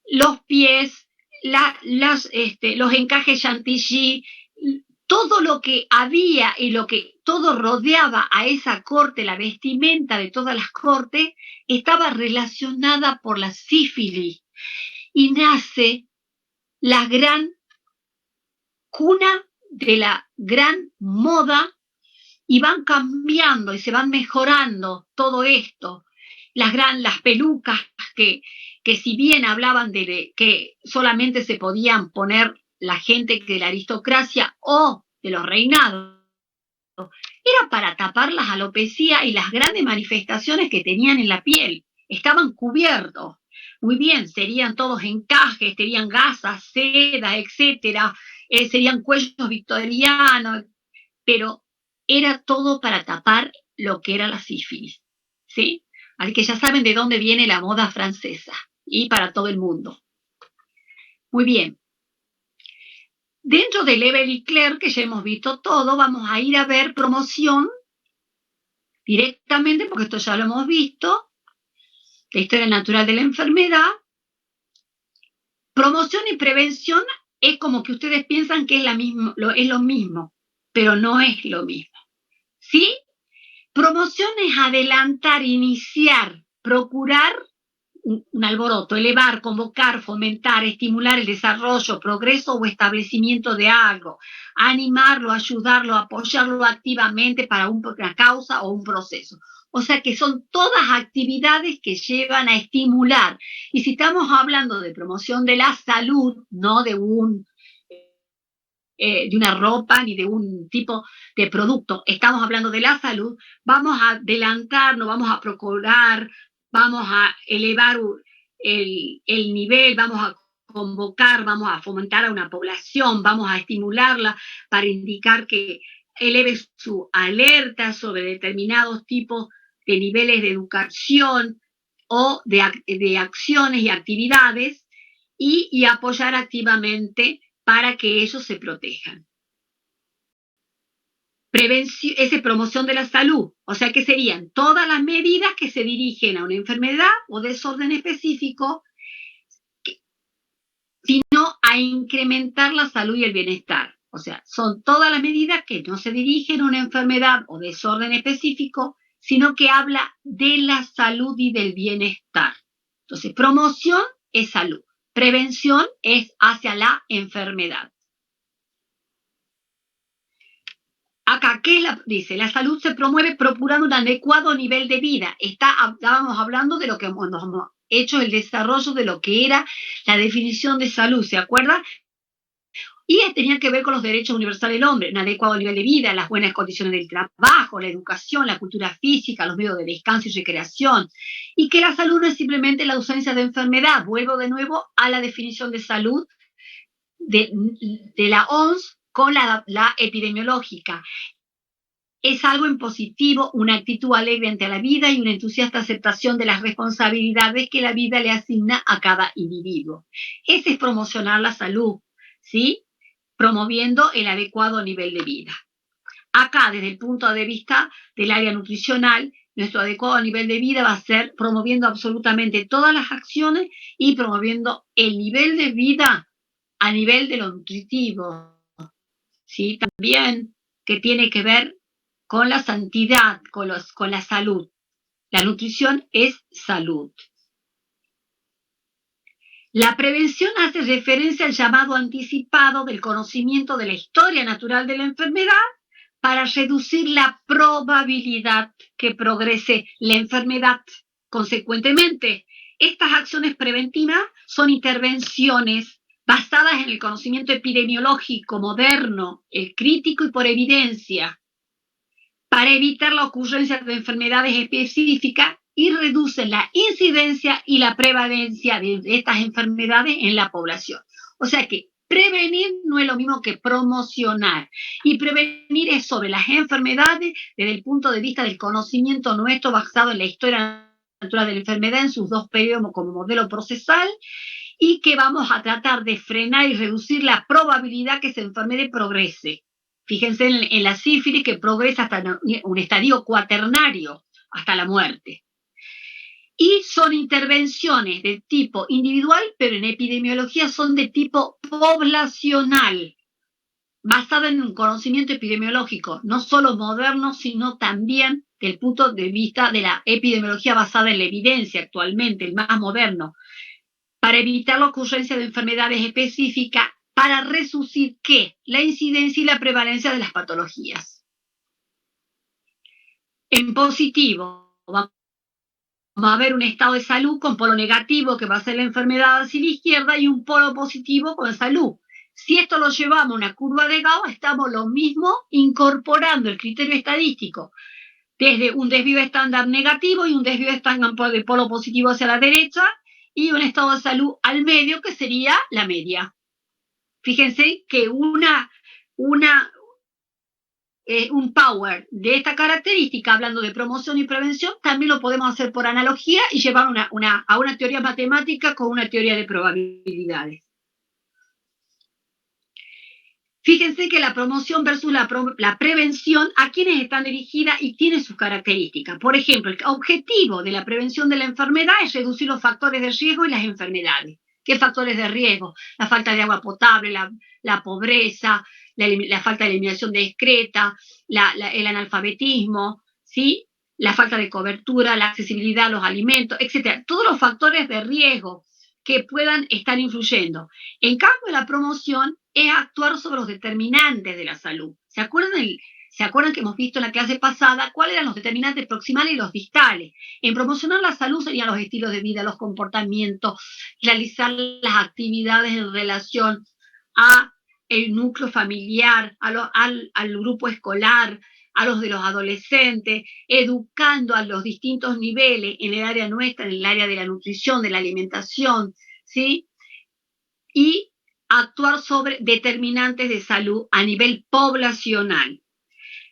Los pies, los encajes chantilly, todo lo que había y lo que todo rodeaba a esa corte, la vestimenta de todas las cortes, estaba relacionada por la sífilis y nace la gran cuna de la gran moda y van cambiando y se van mejorando todo esto. Las pelucas que si bien hablaban de que solamente se podían poner la gente de la aristocracia o de los reinados, era para tapar las alopecias y las grandes manifestaciones que tenían en la piel. Estaban cubiertos. Muy bien, serían todos encajes, serían gasas, seda, etcétera, serían cuellos victorianos, pero era todo para tapar lo que era la sífilis, ¿sí? Así que ya saben de dónde viene la moda francesa y para todo el mundo. Muy bien. Dentro de Lebel y Claire, que ya hemos visto todo, vamos a ir a ver promoción directamente, porque esto ya lo hemos visto, la historia natural de la enfermedad. Promoción y prevención es como que ustedes piensan que es lo mismo, pero no es lo mismo, ¿sí? Promoción es adelantar, iniciar, procurar un alboroto, elevar, convocar, fomentar, estimular el desarrollo, progreso o establecimiento de algo, animarlo, ayudarlo, apoyarlo activamente para una causa o un proceso. O sea que son todas actividades que llevan a estimular. Y si estamos hablando de promoción de la salud, no de de una ropa ni de un tipo de producto, estamos hablando de la salud, vamos a adelantarnos, vamos a procurar, vamos a elevar el nivel, vamos a convocar, vamos a fomentar a una población, vamos a estimularla para indicar que eleve su alerta sobre determinados tipos de niveles de educación o de acciones y actividades y apoyar activamente para que ellos se protejan. Prevención, es promoción de la salud, o sea que serían todas las medidas que se dirigen a una enfermedad o desorden específico, sino a incrementar la salud y el bienestar. O sea, son todas las medidas que no se dirigen a una enfermedad o desorden específico, sino que habla de la salud y del bienestar. Entonces, promoción es salud, prevención es hacia la enfermedad. Acá, ¿qué dice? La salud se promueve procurando un adecuado nivel de vida. Estábamos hablando de lo que hemos hecho el desarrollo de lo que era la definición de salud, ¿se acuerdan? Y tenía que ver con los derechos universales del hombre, un adecuado nivel de vida, las buenas condiciones del trabajo, la educación, la cultura física, los medios de descanso y recreación. Y que la salud no es simplemente la ausencia de enfermedad. Vuelvo de nuevo a la definición de salud de la OMS con la epidemiológica. Es algo en positivo, una actitud alegre ante la vida y una entusiasta aceptación de las responsabilidades que la vida le asigna a cada individuo. Ese es promocionar la salud, ¿sí? Promoviendo el adecuado nivel de vida. Acá, desde el punto de vista del área nutricional, nuestro adecuado nivel de vida va a ser promoviendo absolutamente todas las acciones y promoviendo el nivel de vida a nivel de lo nutritivo, ¿sí? También que tiene que ver con la santidad, con la salud. La nutrición es salud. La prevención hace referencia al llamado anticipado del conocimiento de la historia natural de la enfermedad para reducir la probabilidad que progrese la enfermedad. Consecuentemente, estas acciones preventivas son intervenciones basadas en el conocimiento epidemiológico moderno, el crítico y por evidencia, para evitar la ocurrencia de enfermedades específicas y reducen la incidencia y la prevalencia de estas enfermedades en la población. O sea que prevenir no es lo mismo que promocionar. Y prevenir es sobre las enfermedades desde el punto de vista del conocimiento nuestro basado en la historia altura de la enfermedad en sus dos periodos como modelo procesal, y que vamos a tratar de frenar y reducir la probabilidad que esa enfermedad progrese. Fíjense en la sífilis, que progresa hasta un estadio cuaternario, hasta la muerte. Y son intervenciones de tipo individual, pero en epidemiología son de tipo poblacional, basada en un conocimiento epidemiológico, no solo moderno, sino también del punto de vista de la epidemiología basada en la evidencia actualmente, el más moderno, para evitar la ocurrencia de enfermedades específicas, para reducir ¿qué? La incidencia y la prevalencia de las patologías. En positivo, vamos a ver un estado de salud con polo negativo, que va a ser la enfermedad hacia la izquierda, y un polo positivo con salud. Si esto lo llevamos a una curva de Gauss, estamos lo mismo incorporando el criterio estadístico desde un desvío estándar negativo y un desvío estándar de polo positivo hacia la derecha, y un estado de salud al medio, que sería la media. Fíjense que un power de esta característica, hablando de promoción y prevención, también lo podemos hacer por analogía y llevar a una teoría matemática con una teoría de probabilidades. Fíjense que la promoción versus la prevención, a quienes están dirigidas y tiene sus características. Por ejemplo, el objetivo de la prevención de la enfermedad es reducir los factores de riesgo y las enfermedades. ¿Qué factores de riesgo? La falta de agua potable, la pobreza, la falta de eliminación discreta, el analfabetismo, ¿sí? La falta de cobertura, la accesibilidad a los alimentos, etc. Todos los factores de riesgo que puedan estar influyendo. En cambio, la promoción es actuar sobre los determinantes de la salud. ¿Se acuerdan que hemos visto en la clase pasada cuáles eran los determinantes proximales y los distales? En promocionar la salud serían los estilos de vida, los comportamientos, realizar las actividades en relación a el núcleo familiar, al grupo escolar, a los de los adolescentes, educando a los distintos niveles en el área nuestra, en el área de la nutrición, de la alimentación, ¿sí? Y actuar sobre determinantes de salud a nivel poblacional.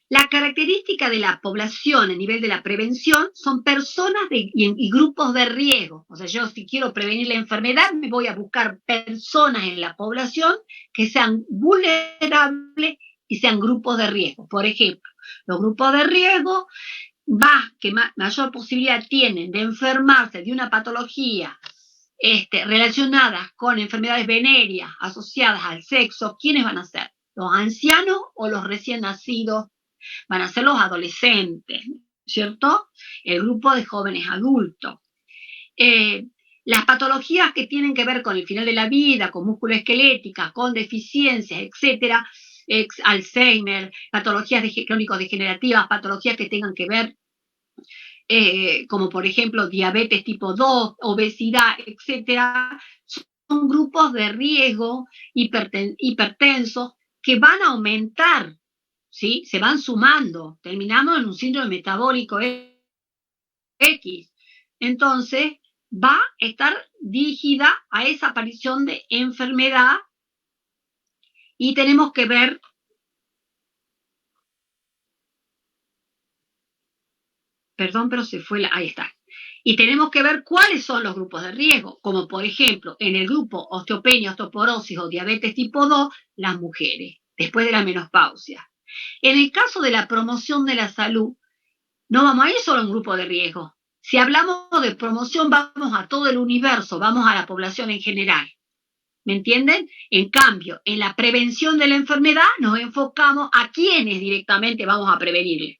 La característica de la población a nivel de la prevención son personas y grupos de riesgo. O sea, yo si quiero prevenir la enfermedad, me voy a buscar personas en la población que sean vulnerables y sean grupos de riesgo. Por ejemplo, los grupos de riesgo que mayor posibilidad tienen de enfermarse de una patología relacionadas con enfermedades venéreas asociadas al sexo. ¿Quiénes van a ser? ¿Los ancianos o los recién nacidos? Van a ser los adolescentes, ¿cierto? El grupo de jóvenes adultos. Las patologías que tienen que ver con el final de la vida, con musculoesqueléticas, con deficiencias, etcétera, Alzheimer, patologías crónico-degenerativas, patologías que tengan que ver como por ejemplo diabetes tipo 2, obesidad, etcétera, son grupos de riesgo hipertensos que van a aumentar, ¿sí? Se van sumando, terminamos en un síndrome metabólico X. Entonces, va a estar dirigida a esa aparición de enfermedad, y tenemos que ver pero se fue ahí está. Y tenemos que ver cuáles son los grupos de riesgo, como por ejemplo, en el grupo osteopenia, osteoporosis o diabetes tipo 2, las mujeres, después de la menopausia. En el caso de la promoción de la salud, no vamos a ir solo a un grupo de riesgo. Si hablamos de promoción, vamos a todo el universo, vamos a la población en general. ¿Me entienden? En cambio, en la prevención de la enfermedad nos enfocamos a quienes directamente vamos a prevenir.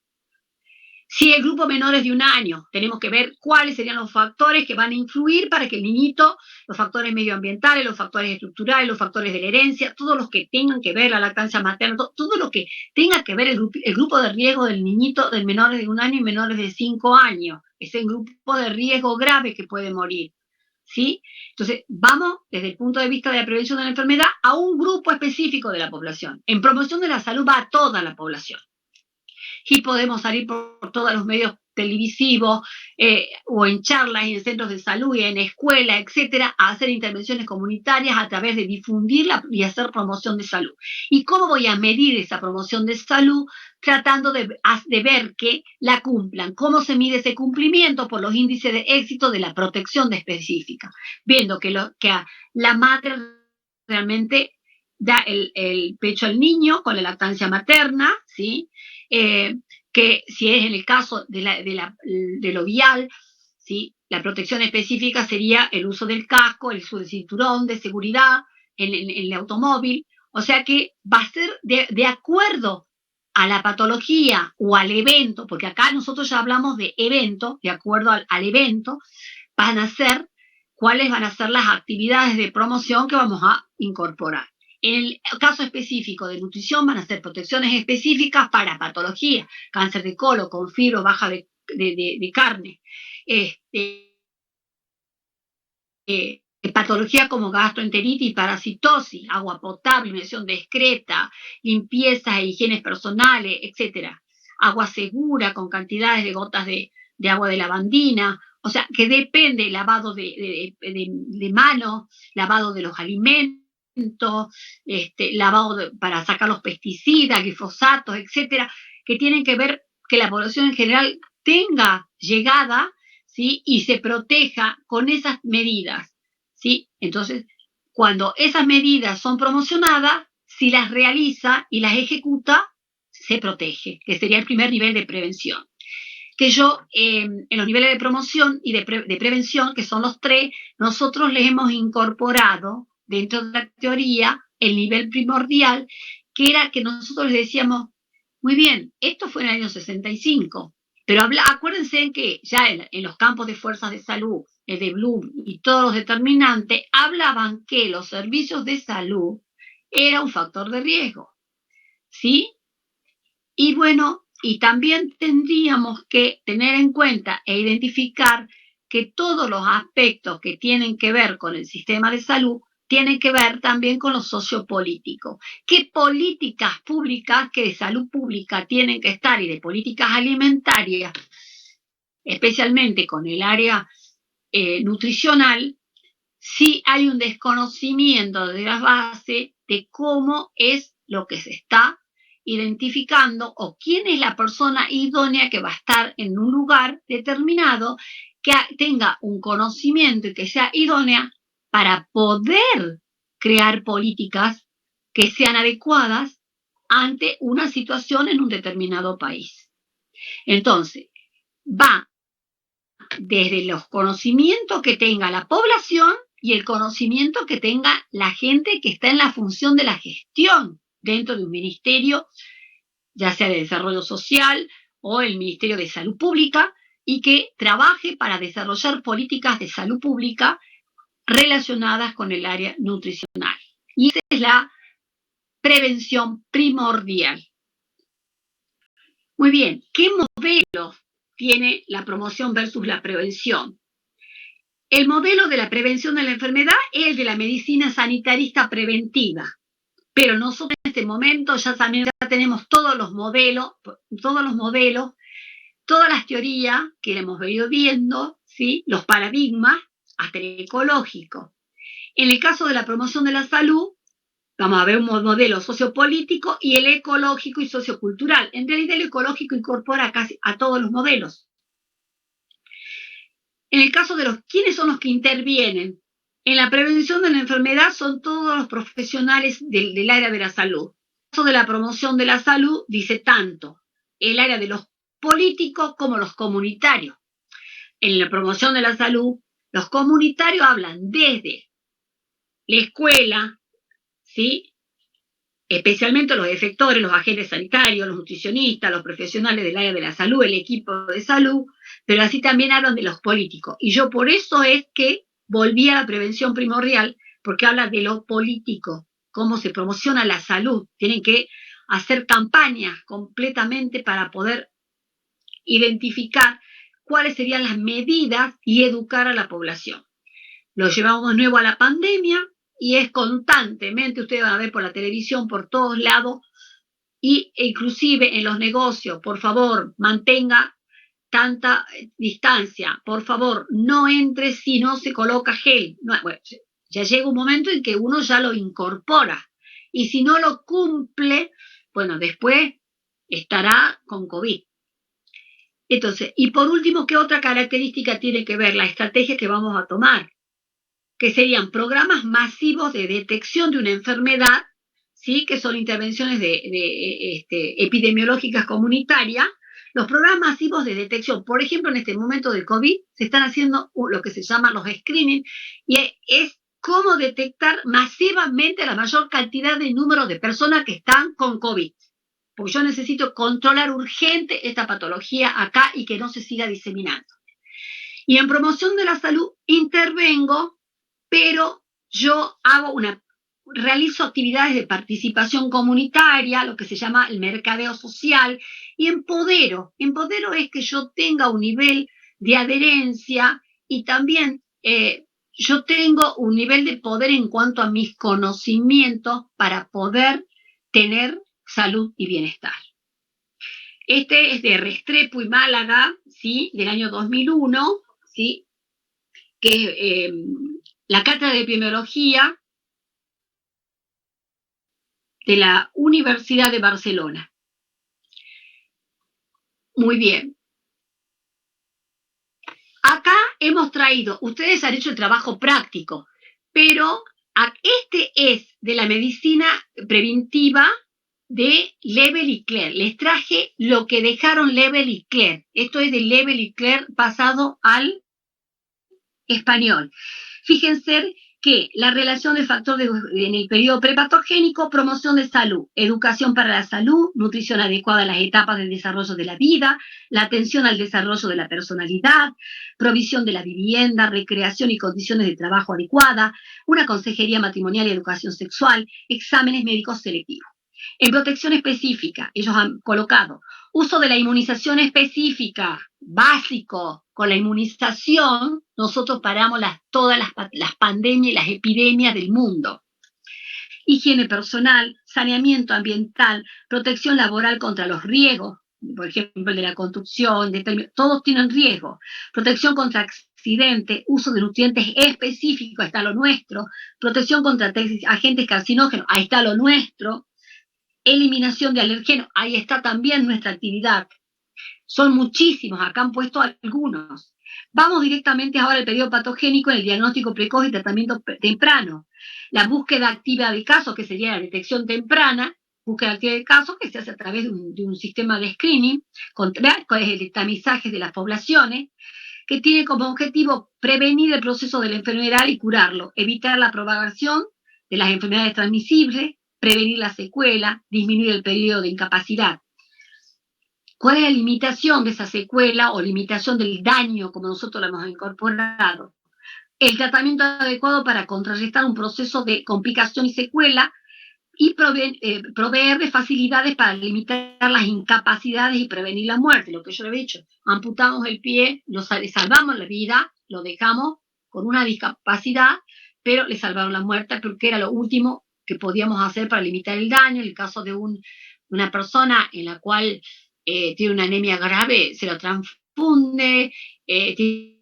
Si el grupo menor es de 1 año, tenemos que ver cuáles serían los factores que van a influir para que el niñito, los factores medioambientales, los factores estructurales, los factores de la herencia, todos los que tengan que ver la lactancia materna, todo lo que tenga que ver el grupo de riesgo del niñito, del menores de 1 año y menores de 5 años, es el grupo de riesgo grave que puede morir, ¿sí? Entonces, vamos desde el punto de vista de la prevención de la enfermedad a un grupo específico de la población. En promoción de la salud va a toda la población. Y podemos salir por todos los medios televisivos o en charlas y en centros de salud y en escuelas, etcétera, a hacer intervenciones comunitarias a través de difundirla y hacer promoción de salud. ¿Y cómo voy a medir esa promoción de salud? Tratando de ver que la cumplan. ¿Cómo se mide ese cumplimiento? Por los índices de éxito de la protección específica, viendo que la madre realmente da el pecho al niño con la lactancia materna, ¿sí? Que si es en el caso de lo vial, ¿sí? La protección específica sería el uso del casco, el uso del cinturón de seguridad en el automóvil, o sea que va a ser de acuerdo a la patología o al evento, porque acá nosotros ya hablamos de evento, de acuerdo al evento, cuáles van a ser las actividades de promoción que vamos a incorporar. En el caso específico de nutrición van a ser protecciones específicas para patología, cáncer de colon con fibra baja de carne, patología como gastroenteritis y parasitosis, agua potable, inmersión discreta, limpieza e higiene personales, etcétera. Agua segura con cantidades de gotas de agua de lavandina, o sea, que depende lavado de manos, lavado de los alimentos, lavado para sacar los pesticidas, glifosatos, etcétera, que tienen que ver que la población en general tenga llegada, ¿sí? Y se proteja con esas medidas, ¿sí? Entonces, cuando esas medidas son promocionadas, si las realiza y las ejecuta, se protege, que sería el primer nivel de prevención. Que yo, en los niveles de promoción y de prevención, que son los 3, nosotros les hemos incorporado dentro de la teoría el nivel primordial, que era que nosotros les decíamos, muy bien, esto fue en el año 65, pero acuérdense que ya en los campos de fuerzas de salud, el de Bloom y todos los determinantes, hablaban que los servicios de salud era un factor de riesgo, ¿sí? Y bueno, y también tendríamos que tener en cuenta e identificar que todos los aspectos que tienen que ver con el sistema de salud tienen que ver también con lo sociopolítico. ¿Qué políticas públicas que de salud pública tienen que estar y de políticas alimentarias, especialmente con el área nutricional, si hay un desconocimiento de la base de cómo es lo que se está identificando o quién es la persona idónea que va a estar en un lugar determinado, que tenga un conocimiento y que sea idónea para poder crear políticas que sean adecuadas ante una situación en un determinado país. Entonces, va desde los conocimientos que tenga la población y el conocimiento que tenga la gente que está en la función de la gestión dentro de un ministerio, ya sea de desarrollo social o el Ministerio de Salud Pública, y que trabaje para desarrollar políticas de salud pública relacionadas con el área nutricional. Y esa es la prevención primordial. Muy bien, ¿qué modelo tiene la promoción versus la prevención? El modelo de la prevención de la enfermedad es el de la medicina sanitarista preventiva, pero nosotros en este momento ya tenemos todos los modelos, todas las teorías que hemos venido viendo, ¿sí? Los paradigmas, hasta el ecológico. En el caso de la promoción de la salud, vamos a ver un modelo sociopolítico y el ecológico y sociocultural. En realidad el ecológico incorpora casi a todos los modelos. En el caso de ¿quiénes son los que intervienen? En la prevención de la enfermedad son todos los profesionales del área de la salud. En el caso de la promoción de la salud dice tanto el área de los políticos como los comunitarios. En la promoción de la salud, los comunitarios hablan desde la escuela, ¿sí? Especialmente los efectores, los agentes sanitarios, los nutricionistas, los profesionales del área de la salud, el equipo de salud, pero así también hablan de los políticos. Y yo por eso es que volví a la prevención primordial, porque habla de lo político, cómo se promociona la salud. Tienen que hacer campañas completamente para poder identificar cuáles serían las medidas y educar a la población. Lo llevamos de nuevo a la pandemia y es constantemente, ustedes van a ver por la televisión, por todos lados, e inclusive en los negocios, por favor, mantenga tanta distancia, por favor, no entre si no se coloca gel. No, bueno, ya llega un momento en que uno ya lo incorpora, y si no lo cumple, bueno, después estará con COVID. Entonces, y por último, ¿qué otra característica tiene que ver la estrategia que vamos a tomar? Que serían programas masivos de detección de una enfermedad, ¿sí? Que son intervenciones epidemiológicas comunitarias. Los programas masivos de detección, por ejemplo, en este momento del COVID, se están haciendo lo que se llaman los screening, y es cómo detectar masivamente la mayor cantidad de número de personas que están con COVID. Porque yo necesito controlar urgente esta patología acá y que no se siga diseminando. Y en promoción de la salud intervengo, pero yo realizo actividades de participación comunitaria, lo que se llama el mercadeo social, y empodero. Empodero es que yo tenga un nivel de adherencia y también yo tengo un nivel de poder en cuanto a mis conocimientos para poder tener salud y bienestar. Este es de Restrepo y Málaga, ¿sí? Del año 2001, ¿sí? Que es la cátedra de epidemiología de la Universidad de Barcelona. Muy bien. Acá hemos traído, ustedes han hecho el trabajo práctico, pero este es de la medicina preventiva de Lebel y Clerc. Les traje lo que dejaron Lebel y Clerc. Esto es de Lebel y Clerc pasado al español. Fíjense que la relación de factores en el periodo prepatogénico, promoción de salud, educación para la salud, nutrición adecuada a las etapas del desarrollo de la vida, la atención al desarrollo de la personalidad, provisión de la vivienda, recreación y condiciones de trabajo adecuadas, una consejería matrimonial y educación sexual, exámenes médicos selectivos. En protección específica, ellos han colocado uso de la inmunización específica, básico. Con la inmunización nosotros paramos todas las pandemias y las epidemias del mundo. Higiene personal, saneamiento ambiental, protección laboral contra los riesgos, por ejemplo, de la construcción, todos tienen riesgo. Protección contra accidentes, uso de nutrientes específicos, ahí está lo nuestro. Protección contra agentes carcinógenos, ahí está lo nuestro. Eliminación de alergenos, ahí está también nuestra actividad. Son muchísimos, acá han puesto algunos. Vamos directamente ahora al periodo patogénico, en el diagnóstico precoz y tratamiento temprano. La búsqueda activa de casos, que sería la detección temprana, búsqueda activa de casos que se hace a través de un sistema de screening, con el tamizaje de las poblaciones, que tiene como objetivo prevenir el proceso de la enfermedad y curarlo, evitar la propagación de las enfermedades transmisibles, prevenir la secuela, disminuir el periodo de incapacidad. ¿Cuál es la limitación de esa secuela o limitación del daño, como nosotros lo hemos incorporado? El tratamiento adecuado para contrarrestar un proceso de complicación y secuela y proveer de facilidades para limitar las incapacidades y prevenir la muerte. Lo que yo le he dicho, amputamos el pie, le salvamos la vida, lo dejamos con una discapacidad, pero le salvaron la muerte porque era lo último que podíamos hacer para limitar el daño. En el caso de una persona en la cual tiene una anemia grave, se lo transfunde, tiene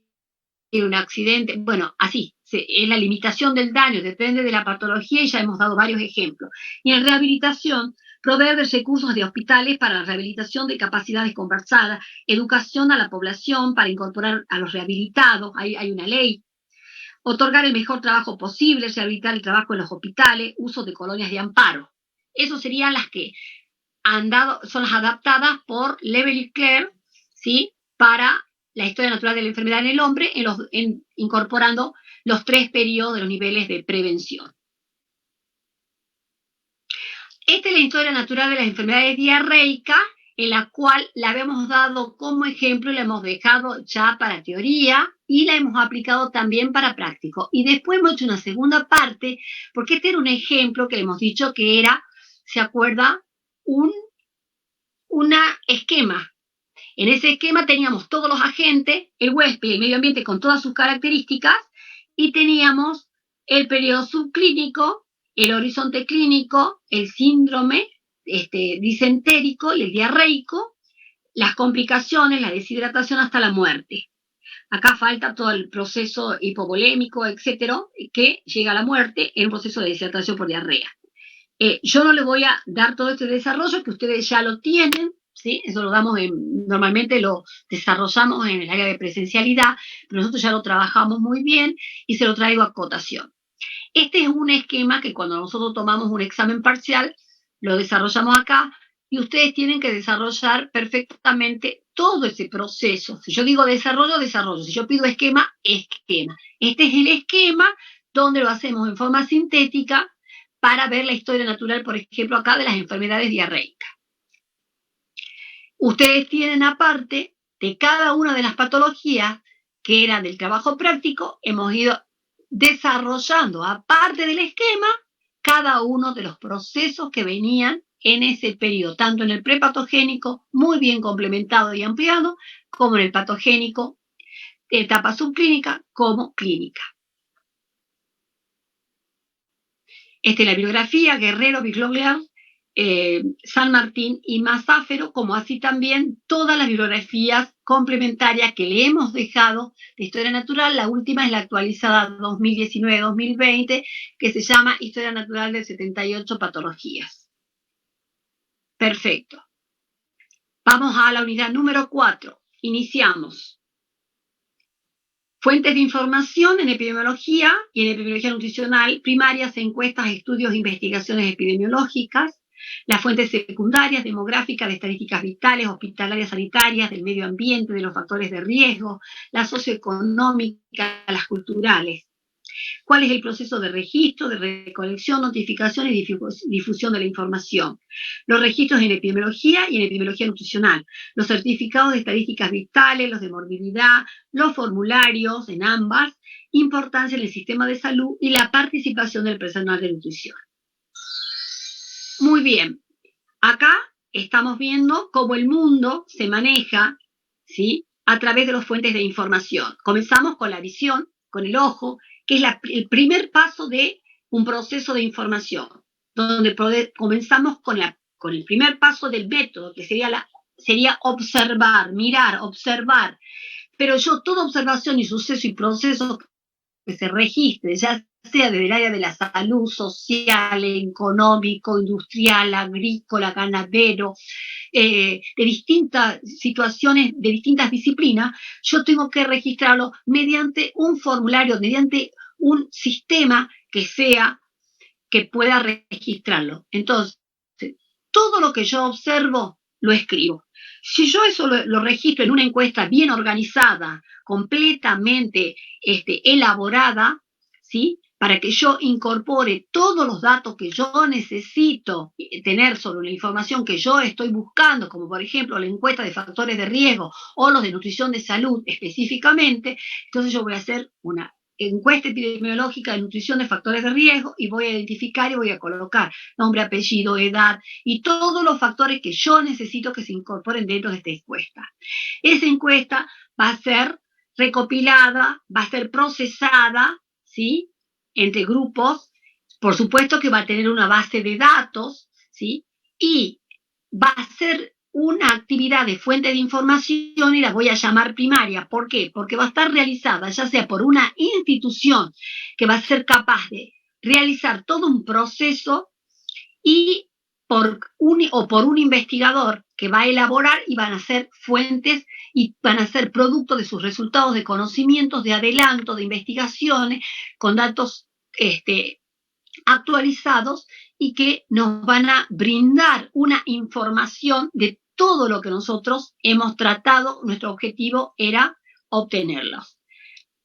un accidente, bueno, así, es la limitación del daño, depende de la patología y ya hemos dado varios ejemplos. Y en rehabilitación, proveer de recursos de hospitales para la rehabilitación de capacidades conversadas, educación a la población para incorporar a los rehabilitados, hay una ley, otorgar el mejor trabajo posible, rehabilitar el trabajo en los hospitales, uso de colonias de amparo. Esas serían las que son las adaptadas por Lebel y Clerc, ¿sí? Para la historia natural de la enfermedad en el hombre, incorporando los 3 periodos de los niveles de prevención. Esta es la historia natural de las enfermedades diarreicas, en la cual la habíamos dado como ejemplo y la hemos dejado ya para teoría y la hemos aplicado también para práctico. Y después hemos hecho una segunda parte, porque este era un ejemplo que le hemos dicho que era, ¿se acuerda? Un esquema. En ese esquema teníamos todos los agentes, el huésped y el medio ambiente con todas sus características, y teníamos el periodo subclínico, el horizonte clínico, el síndrome disentérico y el diarreico, las complicaciones, la deshidratación hasta la muerte. Acá falta todo el proceso hipovolémico, etcétera, que llega a la muerte en un proceso de deshidratación por diarrea. Yo no le voy a dar todo este desarrollo, que ustedes ya lo tienen, ¿sí? Eso lo damos normalmente lo desarrollamos en el área de presencialidad, pero nosotros ya lo trabajamos muy bien y se lo traigo a cotación. Este es un esquema que cuando nosotros tomamos un examen parcial, lo desarrollamos acá, y ustedes tienen que desarrollar perfectamente todo ese proceso. Si yo digo desarrollo, desarrollo. Si yo pido esquema, esquema. Este es el esquema donde lo hacemos en forma sintética para ver la historia natural, por ejemplo, acá de las enfermedades diarreicas. Ustedes tienen aparte de cada una de las patologías que eran del trabajo práctico, hemos ido desarrollando, aparte del esquema, cada uno de los procesos que venían en ese periodo, tanto en el prepatogénico, muy bien complementado y ampliado, como en el patogénico, etapa subclínica como clínica. Esta es la bibliografía: Guerrero, Bigloglia, San Martín y Masáfero, como así también todas las bibliografías complementarias que le hemos dejado de Historia Natural. La última es la actualizada 2019-2020, que se llama Historia Natural de 78 patologías. Perfecto. Vamos a la unidad número 4. Iniciamos. Fuentes de información en epidemiología y en epidemiología nutricional: primarias, encuestas, estudios, investigaciones epidemiológicas. Las fuentes secundarias: demográficas, de estadísticas vitales, hospitalarias, sanitarias, del medio ambiente, de los factores de riesgo, las socioeconómicas, las culturales. ¿Cuál es el proceso de registro, de recolección, notificación y difusión de la información? Los registros en epidemiología y en epidemiología nutricional, los certificados de estadísticas vitales, los de morbilidad, los formularios en ambas, importancia en el sistema de salud y la participación del personal de nutrición. Muy bien, acá estamos viendo cómo el mundo se maneja, ¿sí?, a través de las fuentes de información. Comenzamos con la visión, con el ojo, que es el primer paso de un proceso de información, donde comenzamos con el primer paso del método, que sería observar, mirar, observar. Pero toda observación y suceso y proceso que se registre, ya sea desde el área de la salud, social, económico, industrial, agrícola, ganadero, de distintas situaciones, de distintas disciplinas, yo tengo que registrarlo mediante un formulario, mediante un sistema que pueda registrarlo. Entonces, todo lo que yo observo, lo escribo. Si yo eso lo registro en una encuesta bien organizada, completamente elaborada, ¿sí?, para que yo incorpore todos los datos que yo necesito tener sobre la información que yo estoy buscando, como por ejemplo la encuesta de factores de riesgo o los de nutrición de salud específicamente, entonces yo voy a hacer una encuesta epidemiológica de nutrición de factores de riesgo y voy a identificar y voy a colocar nombre, apellido, edad y todos los factores que yo necesito que se incorporen dentro de esta encuesta. Esa encuesta va a ser recopilada, va a ser procesada, ¿sí?, entre grupos. Por supuesto que va a tener una base de datos, ¿sí?, y va a ser una actividad de fuente de información y la voy a llamar primaria. ¿Por qué? Porque va a estar realizada ya sea por una institución que va a ser capaz de realizar todo un proceso y por un investigador que va a elaborar y van a ser fuentes y van a ser producto de sus resultados de conocimientos, de adelanto, de investigaciones, con datos actualizados y que nos van a brindar una información de todo lo que nosotros hemos tratado. Nuestro objetivo era obtenerlos.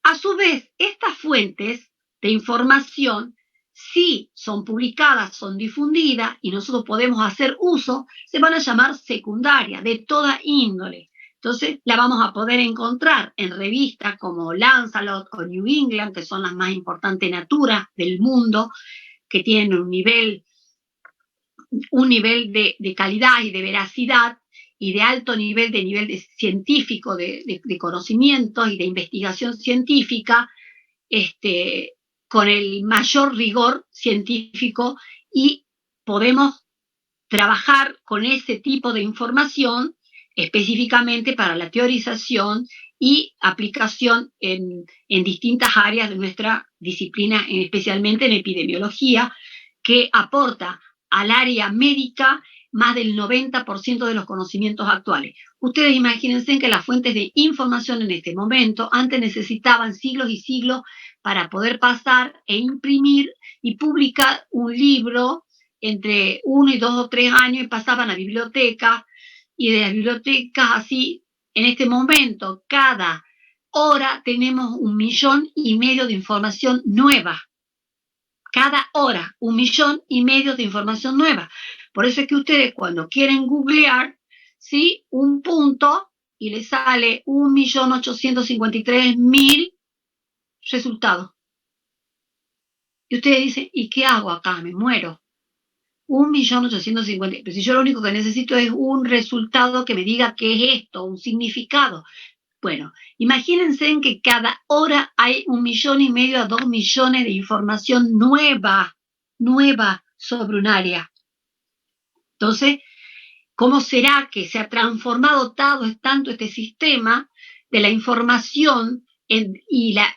A su vez, estas fuentes de información, si son publicadas, son difundidas y nosotros podemos hacer uso, se van a llamar secundarias, de toda índole. Entonces, la vamos a poder encontrar en revistas como Lancet o New England, que son las más importantes Natura del mundo, que tienen un nivel de calidad y de veracidad y de alto nivel científico, de conocimientos y de investigación científica, con el mayor rigor científico, y podemos trabajar con ese tipo de información específicamente para la teorización y aplicación en distintas áreas de nuestra disciplina, especialmente en epidemiología, que aporta al área médica más del 90% de los conocimientos actuales. Ustedes imagínense que las fuentes de información en este momento antes necesitaban siglos y siglos para poder pasar e imprimir y publicar un libro entre 1 y 2 o 3 años y pasaban a bibliotecas, y de las bibliotecas así, en este momento, cada hora tenemos 1,5 millones de información nueva. Cada hora, 1,5 millones de información nueva. Por eso es que ustedes cuando quieren googlear, ¿sí?, un punto y les sale 1.853.000 resultados. Y ustedes dicen, ¿y qué hago acá? Me muero. 1.850.000. Pero si yo lo único que necesito es un resultado que me diga qué es esto, un significado. Bueno, imagínense en que cada hora hay 1,5 millones a 2 millones de información nueva sobre un área. Entonces, ¿cómo será que se ha transformado tanto este sistema de la información y la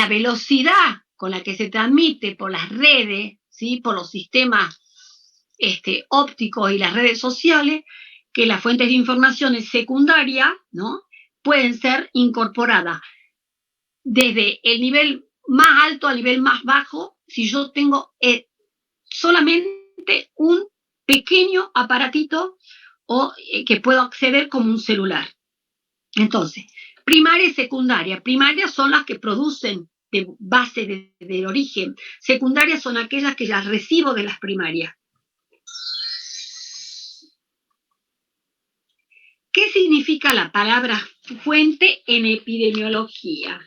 velocidad con la que se transmite por las redes, ¿sí?, por los sistemas ópticos y las redes sociales, que las fuentes de información secundarias, ¿no?, pueden ser incorporadas desde el nivel más alto al nivel más bajo si yo tengo solamente un pequeño aparatito que puedo acceder como un celular. Entonces, primaria y secundaria. Primarias son las que producen de base del origen. Secundarias son aquellas que las recibo de las primarias. ¿Qué significa la palabra fuente en epidemiología?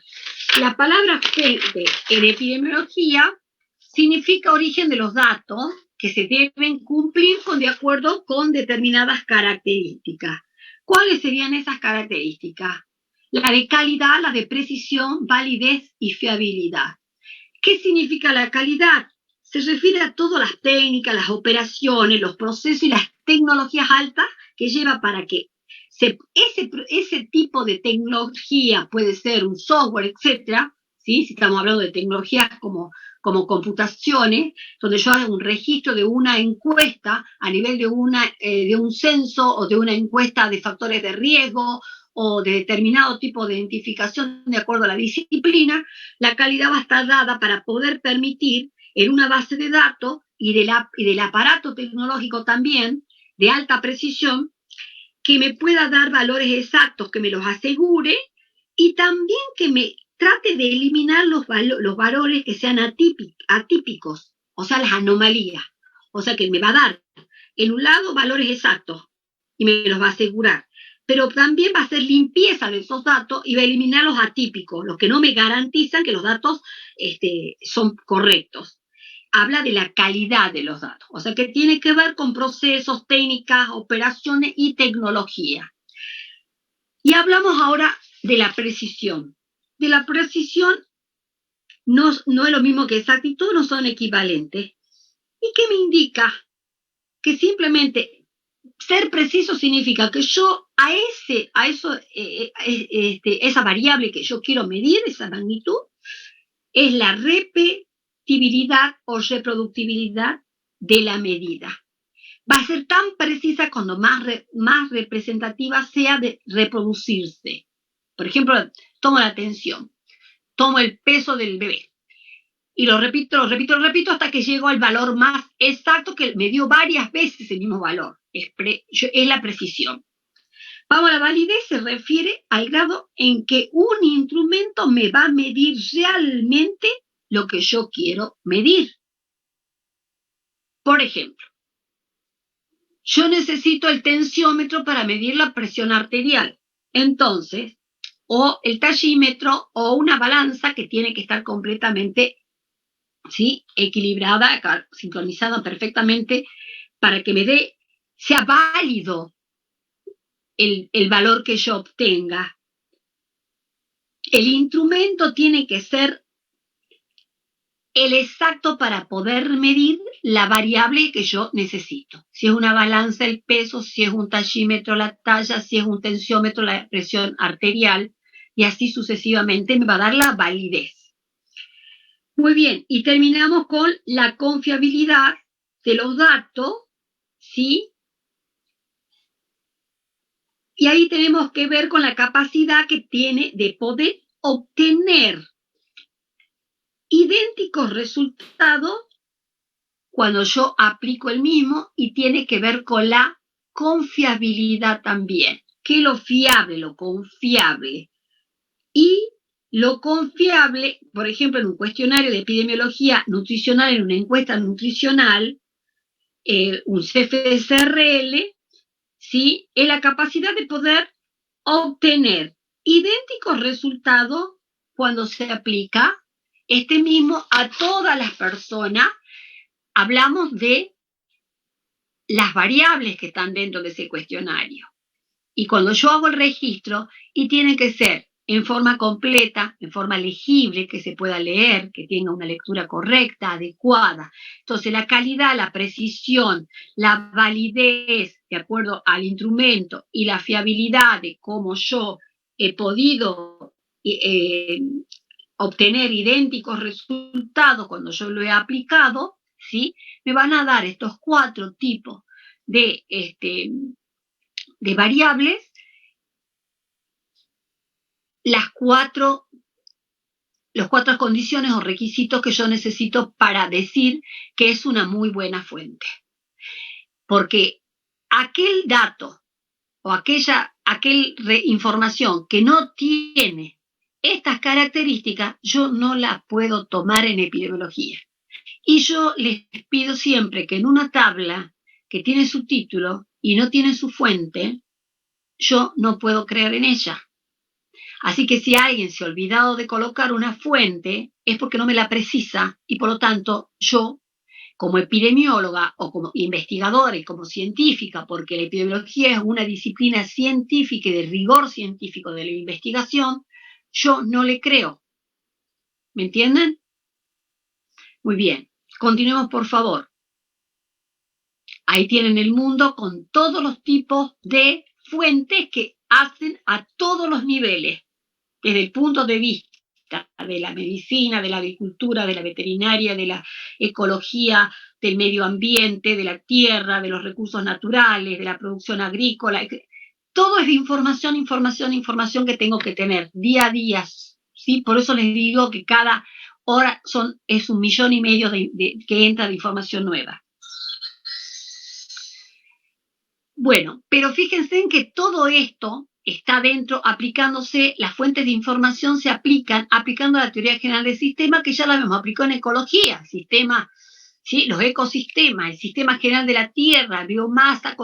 La palabra fuente en epidemiología significa origen de los datos que se deben cumplir de acuerdo con determinadas características. ¿Cuáles serían esas características? La de calidad, la de precisión, validez y fiabilidad. ¿Qué significa la calidad? Se refiere a todas las técnicas, las operaciones, los procesos y las tecnologías altas que lleva para que ese tipo de tecnología, puede ser un software, etcétera, ¿sí?, si estamos hablando de tecnologías como computaciones, donde yo hago un registro de una encuesta a nivel de un censo o de una encuesta de factores de riesgo o de determinado tipo de identificación de acuerdo a la disciplina, la calidad va a estar dada para poder permitir en una base de datos y del aparato tecnológico también de alta precisión, que me pueda dar valores exactos, que me los asegure, y también que me trate de eliminar los valores que sean atípicos, o sea, las anomalías. O sea, que me va a dar, en un lado, valores exactos, y me los va a asegurar, pero también va a hacer limpieza de esos datos y va a eliminar los atípicos, los que no me garantizan que los datos son correctos. Habla de la calidad de los datos, o sea que tiene que ver con procesos, técnicas, operaciones y tecnología. Y hablamos ahora de la precisión. De la precisión no es lo mismo que exactitud, no son equivalentes. ¿Y qué me indica? Que simplemente ser preciso significa que yo esa variable que yo quiero medir, esa magnitud, es la repetibilidad o reproductibilidad de la medida. Va a ser tan precisa cuando más representativa sea de reproducirse. Por ejemplo, tomo la tensión, tomo el peso del bebé y lo repito hasta que llego al valor más exacto, que me dio varias veces el mismo valor. Es la precisión. Vamos, la validez se refiere al grado en que un instrumento me va a medir realmente lo que yo quiero medir. Por ejemplo, yo necesito el tensiómetro para medir la presión arterial. Entonces, o el tachímetro o una balanza que tiene que estar completamente, ¿sí?, equilibrada, sincronizada perfectamente para que sea válido el valor que yo obtenga. El instrumento tiene que ser el exacto para poder medir la variable que yo necesito. Si es una balanza el peso, si es un tachímetro la talla, si es un tensiómetro la presión arterial, y así sucesivamente me va a dar la validez. Muy bien, y terminamos con la confiabilidad de los datos, ¿sí? Y ahí tenemos que ver con la capacidad que tiene de poder obtener idénticos resultados cuando yo aplico el mismo, y tiene que ver con la confiabilidad también. ¿Qué es lo fiable, lo confiable? Y lo confiable, por ejemplo, en un cuestionario de epidemiología nutricional, en una encuesta nutricional, un CFSRL, ¿sí? Es la capacidad de poder obtener idénticos resultados cuando se aplica este mismo a todas las personas. Hablamos de las variables que están dentro de ese cuestionario. Y cuando yo hago el registro, y tiene que ser en forma completa, en forma legible, que se pueda leer, que tenga una lectura correcta, adecuada. Entonces, la calidad, la precisión, la validez de acuerdo al instrumento y la fiabilidad de cómo yo he podido obtener idénticos resultados cuando yo lo he aplicado, ¿sí? Me van a dar estos 4 tipos de variables, las 4 condiciones o requisitos que yo necesito para decir que es una muy buena fuente. Porque aquel dato o aquella información que no tiene estas características, yo no la puedo tomar en epidemiología. Y yo les pido siempre que en una tabla que tiene su título y no tiene su fuente, yo no puedo creer en ella. Así que si alguien se ha olvidado de colocar una fuente, es porque no me la precisa, y por lo tanto yo, como epidemióloga o como investigadora y como científica, porque la epidemiología es una disciplina científica y de rigor científico de la investigación, yo no le creo. ¿Me entienden? Muy bien, continuemos por favor. Ahí tienen el mundo con todos los tipos de fuentes que hacen a todos los niveles, desde el punto de vista de la medicina, de la agricultura, de la veterinaria, de la ecología, del medio ambiente, de la tierra, de los recursos naturales, de la producción agrícola. Todo es de información, información, información que tengo que tener día a día, ¿sí? Por eso les digo que cada hora es 1,5 millones que entra de información nueva. Bueno, pero fíjense en que todo esto está dentro, aplicándose, las fuentes de información se aplican aplicando la teoría general del sistema, que ya la hemos aplicado en ecología, sistema, ¿sí? Los ecosistemas, el sistema general de la tierra, biomasa,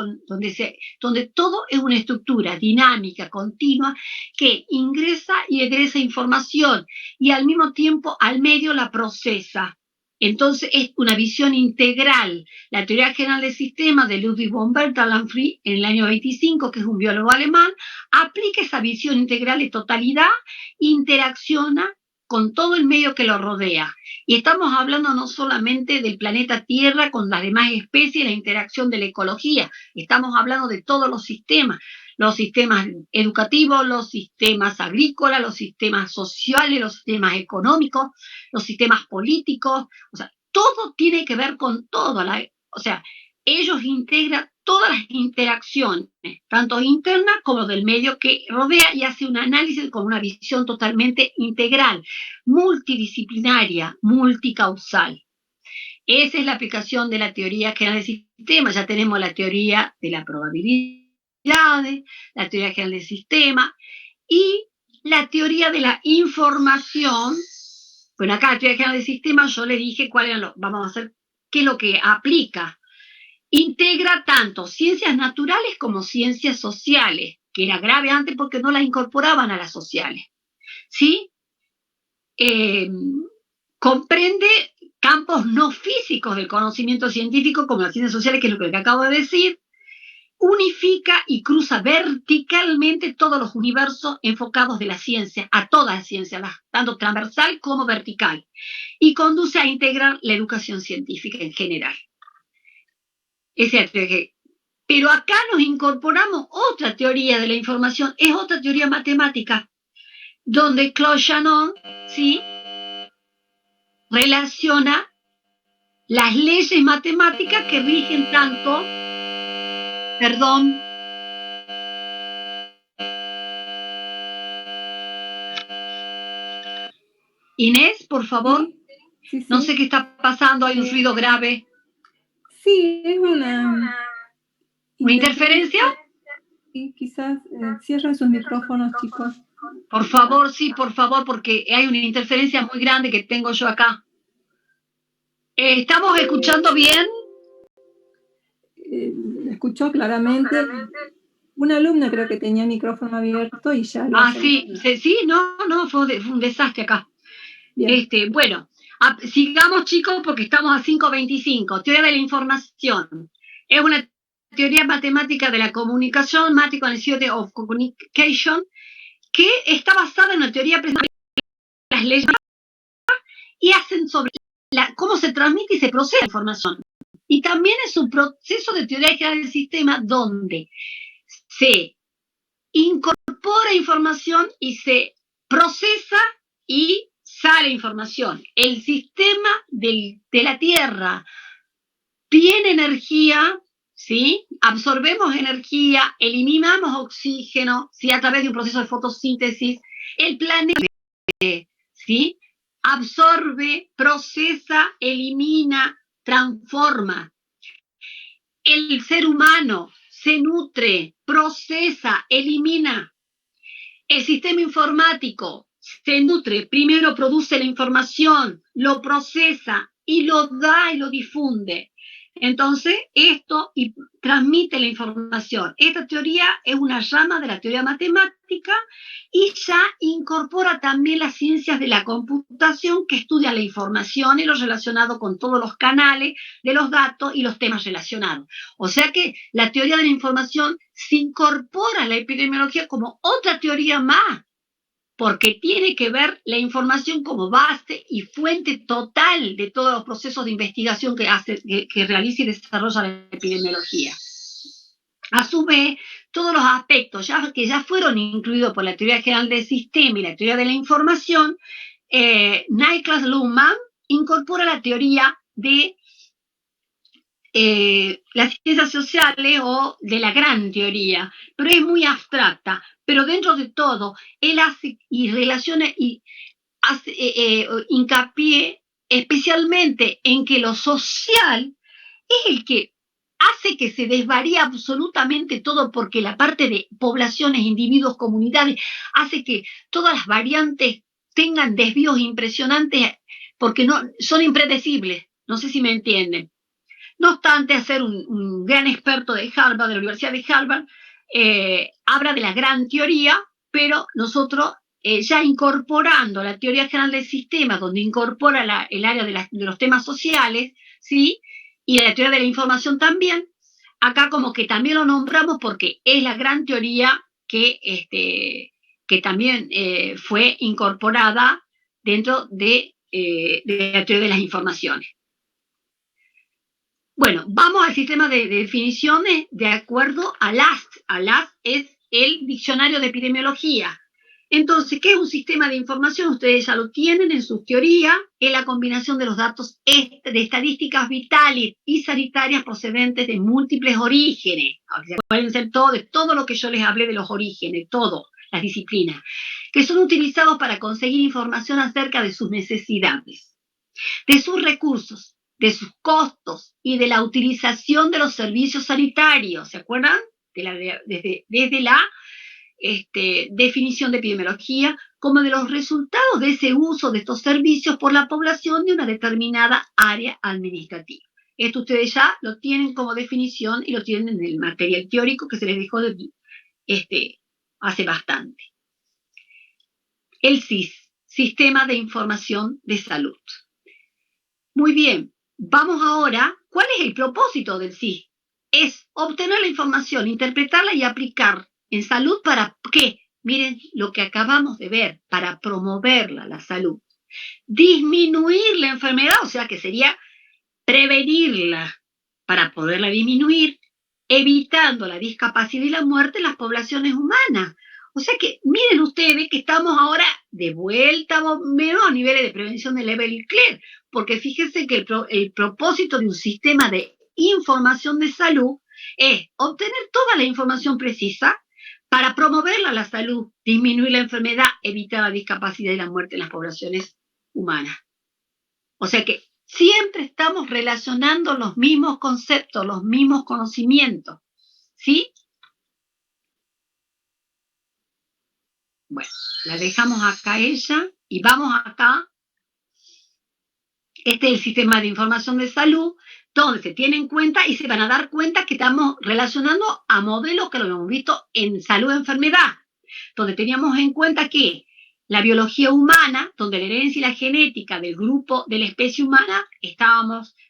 donde todo es una estructura dinámica, continua, que ingresa y egresa información y al mismo tiempo al medio la procesa. Entonces es una visión integral. La teoría general del sistema de Ludwig von Bertalanffy en el año 25, que es un biólogo alemán, aplica esa visión integral de totalidad, interacciona con todo el medio que lo rodea. Y estamos hablando no solamente del planeta Tierra con las demás especies, la interacción de la ecología, estamos hablando de todos los sistemas educativos, los sistemas agrícolas, los sistemas sociales, los sistemas económicos, los sistemas políticos, o sea, todo tiene que ver con todo. O sea, ellos integran todas las interacciones, tanto internas como del medio que rodea, y hace un análisis con una visión totalmente integral, multidisciplinaria, multicausal. Esa es la aplicación de la teoría general del sistema. Ya tenemos la teoría de la probabilidad, la teoría general del sistema y la teoría de la información. Bueno, acá la teoría general del sistema yo le dije vamos a hacer qué es lo que aplica. Integra tanto ciencias naturales como ciencias sociales, que era grave antes porque no las incorporaban a las sociales, ¿sí? Comprende campos no físicos del conocimiento científico como las ciencias sociales, que es lo que acabo de decir, unifica y cruza verticalmente todos los universos enfocados de la ciencia, a toda la ciencia, tanto transversal como vertical, y conduce a integrar la educación científica en general. Pero acá nos incorporamos otra teoría de la información, es otra teoría matemática, donde Claude Shannon, ¿sí?, relaciona las leyes matemáticas que rigen tanto, perdón, Inés, por favor. Sí. No sé qué está pasando, hay un ruido grave. Sí, es una interferencia. Sí, quizás cierren sus micrófonos, chicos. Por favor, sí, por favor, porque hay una interferencia muy grande que tengo yo acá. ¿Estamos escuchando bien? Escuchó claramente. Una alumna creo que tenía el micrófono abierto y ya lo sí, no, fue un desastre acá. Bien. Bueno, sigamos, chicos, porque estamos a 5:25. Teoría de la información. Es una teoría matemática de la comunicación, Mathematical Theory of Communication, que está basada en la teoría de las leyes y hacen sobre cómo se transmite y se procesa la información. Y también es un proceso de teoría general del sistema donde se incorpora información y se procesa y sale información. El sistema de la Tierra tiene energía, ¿sí? Absorbemos energía, eliminamos oxígeno, ¿sí?, a través de un proceso de fotosíntesis. El planeta, ¿sí?, absorbe, procesa, elimina, transforma. El ser humano se nutre, procesa, elimina. El sistema informático se nutre, primero produce la información, lo procesa y lo da y lo difunde. Entonces, esto transmite la información. Esta teoría es una rama de la teoría matemática y ya incorpora también las ciencias de la computación que estudia la información y lo relacionado con todos los canales de los datos y los temas relacionados. O sea que la teoría de la información se incorpora a la epidemiología como otra teoría más, porque tiene que ver la información como base y fuente total de todos los procesos de investigación que realiza y desarrolla la epidemiología. A su vez, todos los aspectos que ya fueron incluidos por la teoría general del sistema y la teoría de la información, Niklas Luhmann incorpora la teoría de las ciencias sociales o de la gran teoría, pero es muy abstracta. Pero dentro de todo, él hace y relaciona y hace hincapié especialmente en que lo social es el que hace que se desvaríe absolutamente todo, porque la parte de poblaciones, individuos, comunidades, hace que todas las variantes tengan desvíos impresionantes porque no son impredecibles. No sé si me entienden. No obstante, ser un gran experto de Harvard, de la Universidad de Harvard, habla de la gran teoría, pero nosotros ya incorporando la teoría general del sistema, donde incorpora el área de los temas sociales, ¿sí?, y la teoría de la información también, acá como que también lo nombramos porque es la gran teoría que también fue incorporada dentro de la teoría de las informaciones. Bueno, vamos al sistema de definiciones de acuerdo a LAST. LAST es el diccionario de epidemiología. Entonces, ¿qué es un sistema de información? Ustedes ya lo tienen en su teoría, es la combinación de los datos de estadísticas vitales y sanitarias procedentes de múltiples orígenes. Pueden ser de todo lo que yo les hablé de los orígenes, todo, las disciplinas, que son utilizados para conseguir información acerca de sus necesidades, de sus recursos, de sus costos y de la utilización de los servicios sanitarios. ¿Se acuerdan? Desde la definición de epidemiología, como de los resultados de ese uso de estos servicios por la población de una determinada área administrativa. Esto ustedes ya lo tienen como definición y lo tienen en el material teórico que se les dejó hace bastante. El SIS, Sistema de Información de Salud. Muy bien, vamos ahora, ¿cuál es el propósito del SIS? Es obtener la información, interpretarla y aplicar en salud para ¿qué? Miren lo que acabamos de ver, para promoverla, la salud. Disminuir la enfermedad, o sea que sería prevenirla para poderla disminuir, evitando la discapacidad y la muerte en las poblaciones humanas. O sea que miren ustedes que estamos ahora de vuelta menos a niveles de prevención de level clear, porque fíjense que el propósito de un sistema de información de salud es obtener toda la información precisa para promoverla la salud, disminuir la enfermedad, evitar la discapacidad y la muerte en las poblaciones humanas. O sea que siempre estamos relacionando los mismos conceptos, los mismos conocimientos, ¿sí? Bueno, la dejamos acá ella y vamos acá. Este es el sistema de información de salud, donde se tiene en cuenta y se van a dar cuenta que estamos relacionando a modelos que lo hemos visto en salud-enfermedad, donde teníamos en cuenta que la biología humana, donde la herencia y la genética del grupo de la especie humana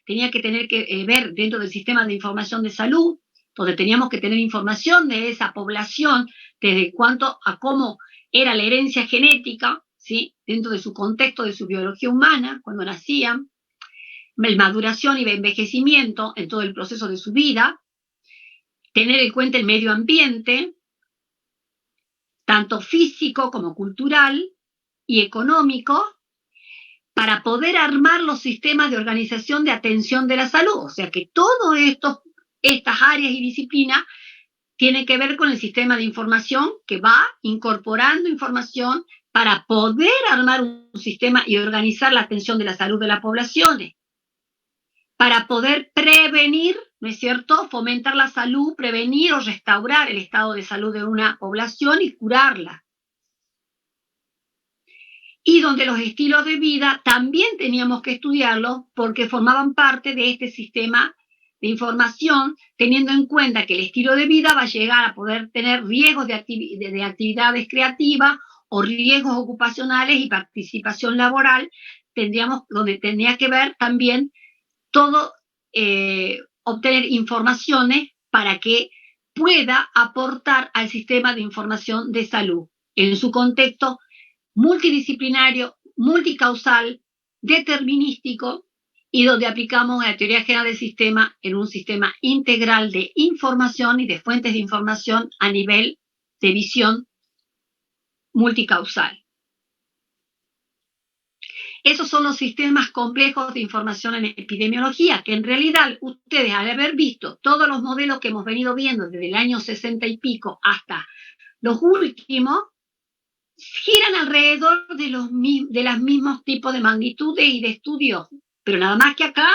tenía que tener que ver dentro del sistema de información de salud, donde teníamos que tener información de esa población, desde cuánto a cómo era la herencia genética, ¿sí? Dentro de su contexto, de su biología humana, cuando nacían, la maduración y el envejecimiento en todo el proceso de su vida, tener en cuenta el medio ambiente, tanto físico como cultural y económico, para poder armar los sistemas de organización de atención de la salud. O sea que todo estas áreas y disciplinas tienen que ver con el sistema de información que va incorporando información para poder armar un sistema y organizar la atención de la salud de las poblaciones, para poder prevenir, ¿no es cierto?, fomentar la salud, prevenir o restaurar el estado de salud de una población y curarla. Y donde los estilos de vida también teníamos que estudiarlos porque formaban parte de este sistema de información, teniendo en cuenta que el estilo de vida va a llegar a poder tener riesgos de actividades creativas o riesgos ocupacionales y participación laboral, donde tendría que ver también todo, obtener informaciones para que pueda aportar al sistema de información de salud en su contexto multidisciplinario, multicausal, determinístico, y donde aplicamos la teoría general del sistema en un sistema integral de información y de fuentes de información a nivel de visión multicausal. Esos son los sistemas complejos de información en epidemiología, que en realidad ustedes, al haber visto todos los modelos que hemos venido viendo desde el año 60 y pico hasta los últimos, giran alrededor de los mismos tipos de magnitudes y de estudios, pero nada más que acá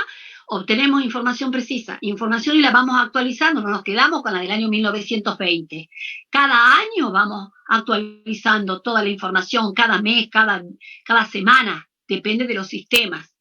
obtenemos información precisa, información y la vamos actualizando, no nos quedamos con la del año 1920. Cada año vamos actualizando toda la información, cada mes, cada semana, depende de los sistemas,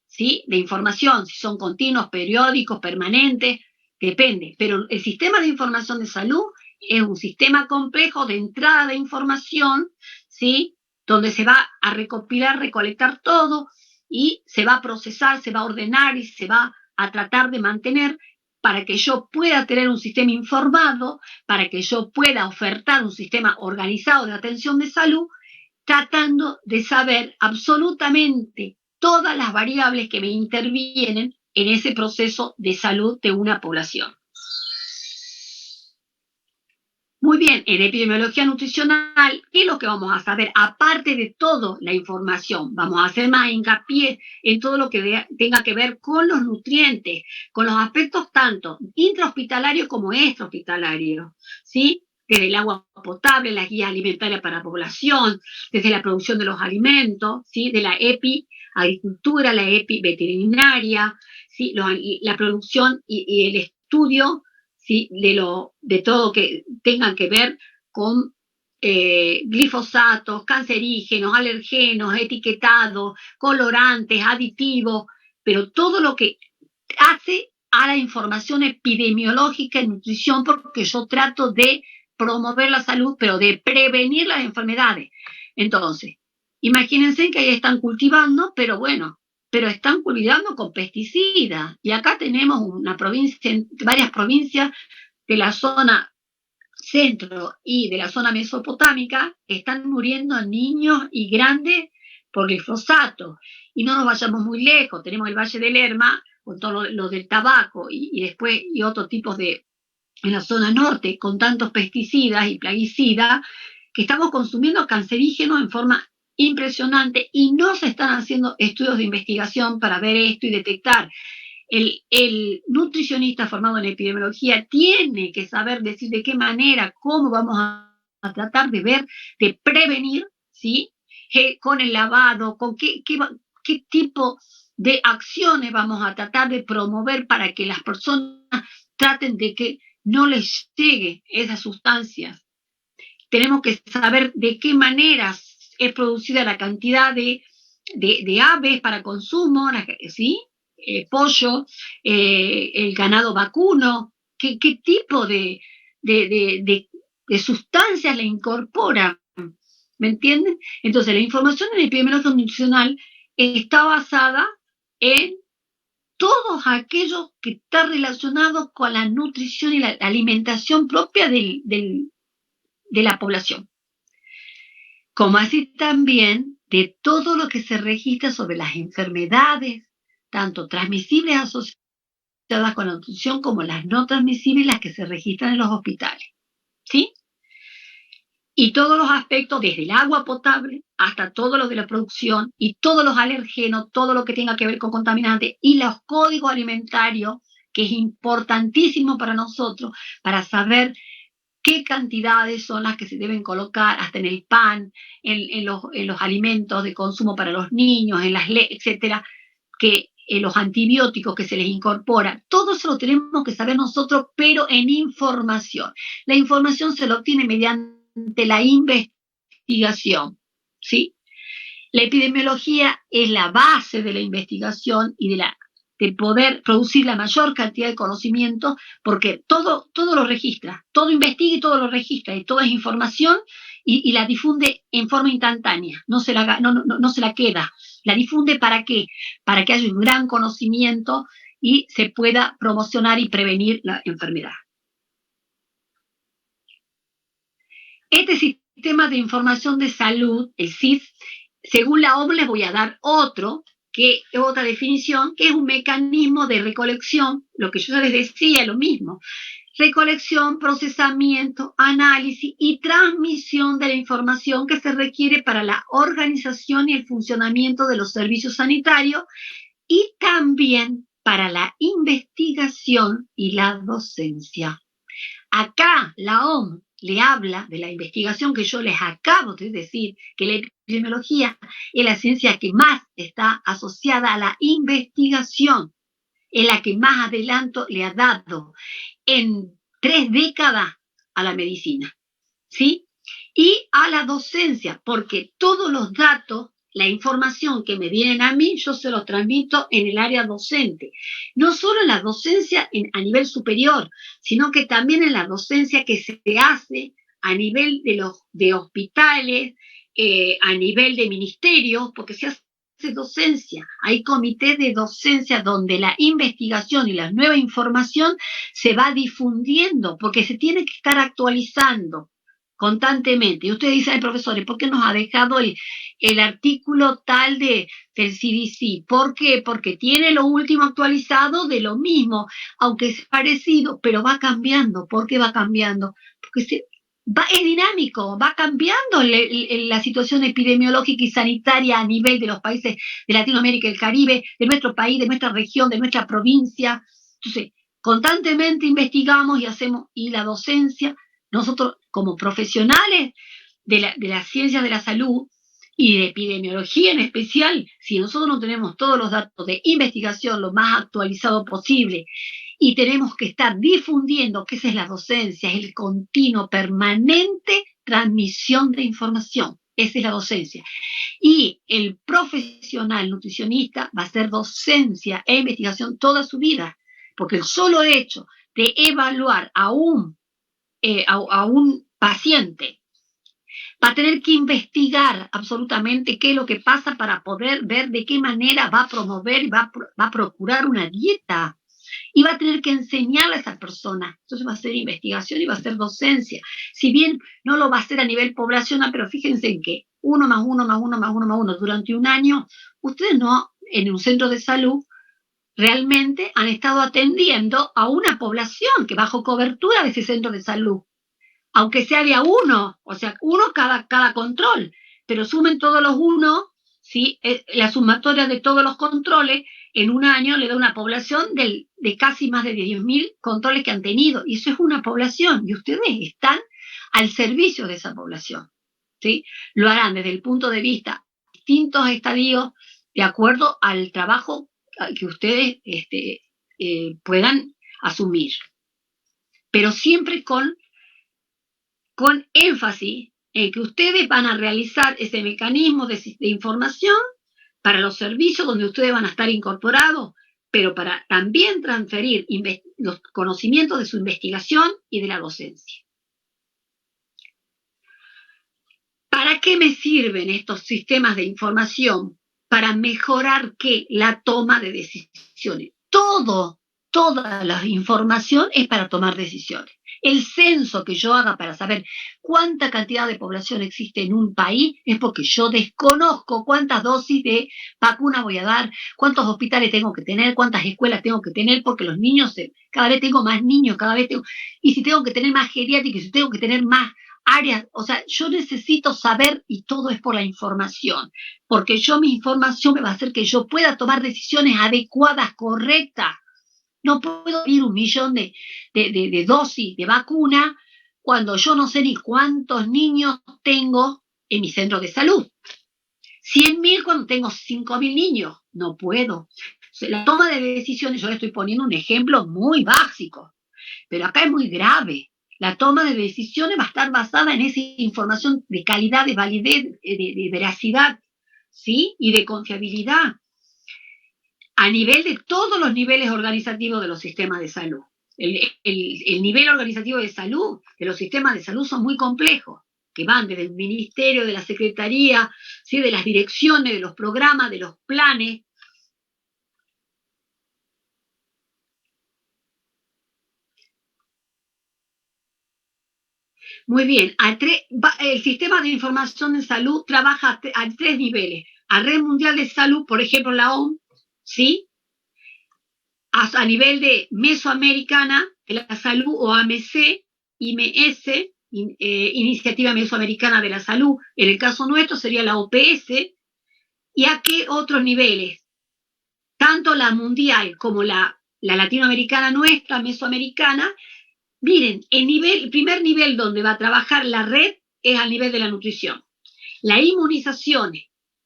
¿sí?, de información, si son continuos, periódicos, permanentes, depende, pero el sistema de información de salud es un sistema complejo de entrada de información, ¿sí?, donde se va a recopilar, recolectar todo y se va a procesar, se va a ordenar y se va a tratar de mantener para que yo pueda tener un sistema informado, para que yo pueda ofertar un sistema organizado de atención de salud, tratando de saber absolutamente todas las variables que me intervienen en ese proceso de salud de una población. Muy bien, en epidemiología nutricional, ¿qué es lo que vamos a saber? Aparte de toda la información, vamos a hacer más hincapié en todo lo que tenga que ver con los nutrientes, con los aspectos tanto intrahospitalarios como extrahospitalarios, ¿sí? Desde el agua potable, las guías alimentarias para la población, desde la producción de los alimentos, ¿sí?, de la agricultura, la veterinaria, ¿sí?, la producción y el estudio, ¿sí?, de todo que tengan que ver con glifosatos, cancerígenos, alergenos, etiquetados, colorantes, aditivos, pero todo lo que hace a la información epidemiológica en nutrición, porque yo trato de promover la salud, pero de prevenir las enfermedades. Entonces, imagínense que ahí están cultivando, pero bueno, pero están cuidando con pesticidas. Y acá tenemos varias provincias de la zona centro y de la zona mesopotámica, están muriendo niños y grandes por glifosato. Y no nos vayamos muy lejos, tenemos el Valle del Lerma, con todo lo del tabaco, y después y otros tipos en la zona norte, con tantos pesticidas y plaguicidas, que estamos consumiendo cancerígenos en forma impresionante, y no se están haciendo estudios de investigación para ver esto y detectar. El nutricionista formado en epidemiología tiene que saber decir de qué manera, cómo vamos a tratar de ver, de prevenir, ¿sí? Con el lavado, con qué tipo de acciones vamos a tratar de promover para que las personas traten de que no les llegue esas sustancias. Tenemos que saber de qué manera es producida la cantidad de aves para consumo, ¿sí? Pollo, el ganado vacuno, qué tipo de sustancias le incorpora, ¿me entienden? Entonces, la información en epidemiología nutricional está basada en todo aquello que está relacionado con la nutrición y la alimentación propia de la población, como así también de todo lo que se registra sobre las enfermedades, tanto transmisibles asociadas con la nutrición como las no transmisibles, las que se registran en los hospitales, ¿sí? Y todos los aspectos, desde el agua potable hasta todo lo de la producción y todos los alergenos, todo lo que tenga que ver con contaminantes y los códigos alimentarios, que es importantísimo para nosotros, para saber qué cantidades son las que se deben colocar hasta en el pan, en los alimentos de consumo para los niños, en las etcétera, que los antibióticos que se les incorpora, todo eso lo tenemos que saber nosotros, pero en información. La información se lo obtiene mediante la investigación, ¿sí? La epidemiología es la base de la investigación y de poder producir la mayor cantidad de conocimiento, porque todo lo registra, todo investiga y todo lo registra, y toda es información y la difunde en forma instantánea, no se la queda, la difunde ¿para qué? Para que haya un gran conocimiento y se pueda promocionar y prevenir la enfermedad. Este sistema de información de salud, el SIS, según la OMS les voy a dar otra definición, que es un mecanismo de recolección, lo que yo ya les decía, lo mismo, recolección, procesamiento, análisis y transmisión de la información que se requiere para la organización y el funcionamiento de los servicios sanitarios y también para la investigación y la docencia. Acá la OMS le habla de la investigación que yo les acabo de decir, que la epidemiología es la ciencia que más está asociada a la investigación, es la que más adelanto le ha dado en 3 décadas a la medicina, ¿sí? Y a la docencia, porque todos los datos, la información que me vienen a mí, yo se los transmito en el área docente. No solo en la docencia a nivel superior, sino que también en la docencia que se hace a nivel de hospitales, a nivel de ministerios, porque se hace docencia. Hay comités de docencia donde la investigación y la nueva información se va difundiendo, porque se tiene que estar actualizando constantemente. Y ustedes dicen, profesores, ¿por qué nos ha dejado el artículo tal del CDC? ¿Por qué? Porque tiene lo último actualizado de lo mismo, aunque es parecido, pero va cambiando. ¿Por qué va cambiando? Porque es dinámico, va cambiando la situación epidemiológica y sanitaria a nivel de los países de Latinoamérica y el Caribe, de nuestro país, de nuestra región, de nuestra provincia. Entonces, constantemente investigamos y hacemos, y la docencia, nosotros como profesionales de las ciencias de la salud y de epidemiología en especial, si nosotros no tenemos todos los datos de investigación lo más actualizado posible y tenemos que estar difundiendo, que esa es la docencia, es el continuo, permanente transmisión de información. Esa es la docencia. Y el profesional nutricionista va a hacer docencia e investigación toda su vida, porque el solo hecho de evaluar a un paciente Va a tener que investigar absolutamente qué es lo que pasa para poder ver de qué manera va a promover y va a procurar una dieta. Y va a tener que enseñarle a esa persona. Entonces va a ser investigación y va a ser docencia. Si bien no lo va a hacer a nivel poblacional, pero fíjense en que 1 más 1 más 1 más 1 más 1 durante un año, ustedes no, en un centro de salud, realmente han estado atendiendo a una población que bajo cobertura de ese centro de salud. Aunque sea de a uno, o sea, uno cada control, pero sumen todos los uno, ¿sí? La sumatoria de todos los controles en un año le da una población de casi más de 10.000 controles que han tenido, y eso es una población, y ustedes están al servicio de esa población, ¿sí? Lo harán desde el punto de vista de distintos estadios, de acuerdo al trabajo que ustedes puedan asumir, pero siempre con énfasis en que ustedes van a realizar ese mecanismo de información para los servicios donde ustedes van a estar incorporados, pero para también transferir los conocimientos de su investigación y de la docencia. ¿Para qué me sirven estos sistemas de información? Para mejorar ¿qué? La toma de decisiones. Toda la información es para tomar decisiones. El censo que yo haga para saber cuánta cantidad de población existe en un país es porque yo desconozco cuántas dosis de vacuna voy a dar, cuántos hospitales tengo que tener, cuántas escuelas tengo que tener, porque los niños, cada vez tengo más niños, y si tengo que tener más geriátricos, si tengo que tener más áreas, o sea, yo necesito saber, y todo es por la información, porque mi información me va a hacer que yo pueda tomar decisiones adecuadas, correctas. No puedo pedir 1 millón de dosis de vacuna cuando yo no sé ni cuántos niños tengo en mi centro de salud. 100.000 cuando tengo 5.000 niños. No puedo. La toma de decisiones, yo le estoy poniendo un ejemplo muy básico, pero acá es muy grave. La toma de decisiones va a estar basada en esa información de calidad, de validez, de veracidad, ¿sí? Y de confiabilidad, a nivel de todos los niveles organizativos de los sistemas de salud. El nivel organizativo de salud, de los sistemas de salud, son muy complejos, que van desde el ministerio, de la secretaría, ¿sí? De las direcciones, de los programas, de los planes. Muy bien, el sistema de información de salud trabaja a 3 niveles. A red mundial de salud, por ejemplo, la OMS, ¿sí? A nivel de Mesoamericana de la Salud, o AMC, IMS, Iniciativa Mesoamericana de la Salud, en el caso nuestro sería la OPS, y a qué otros niveles, tanto la mundial como la latinoamericana nuestra, mesoamericana. Miren, el primer nivel donde va a trabajar la red es al nivel de la nutrición. La inmunización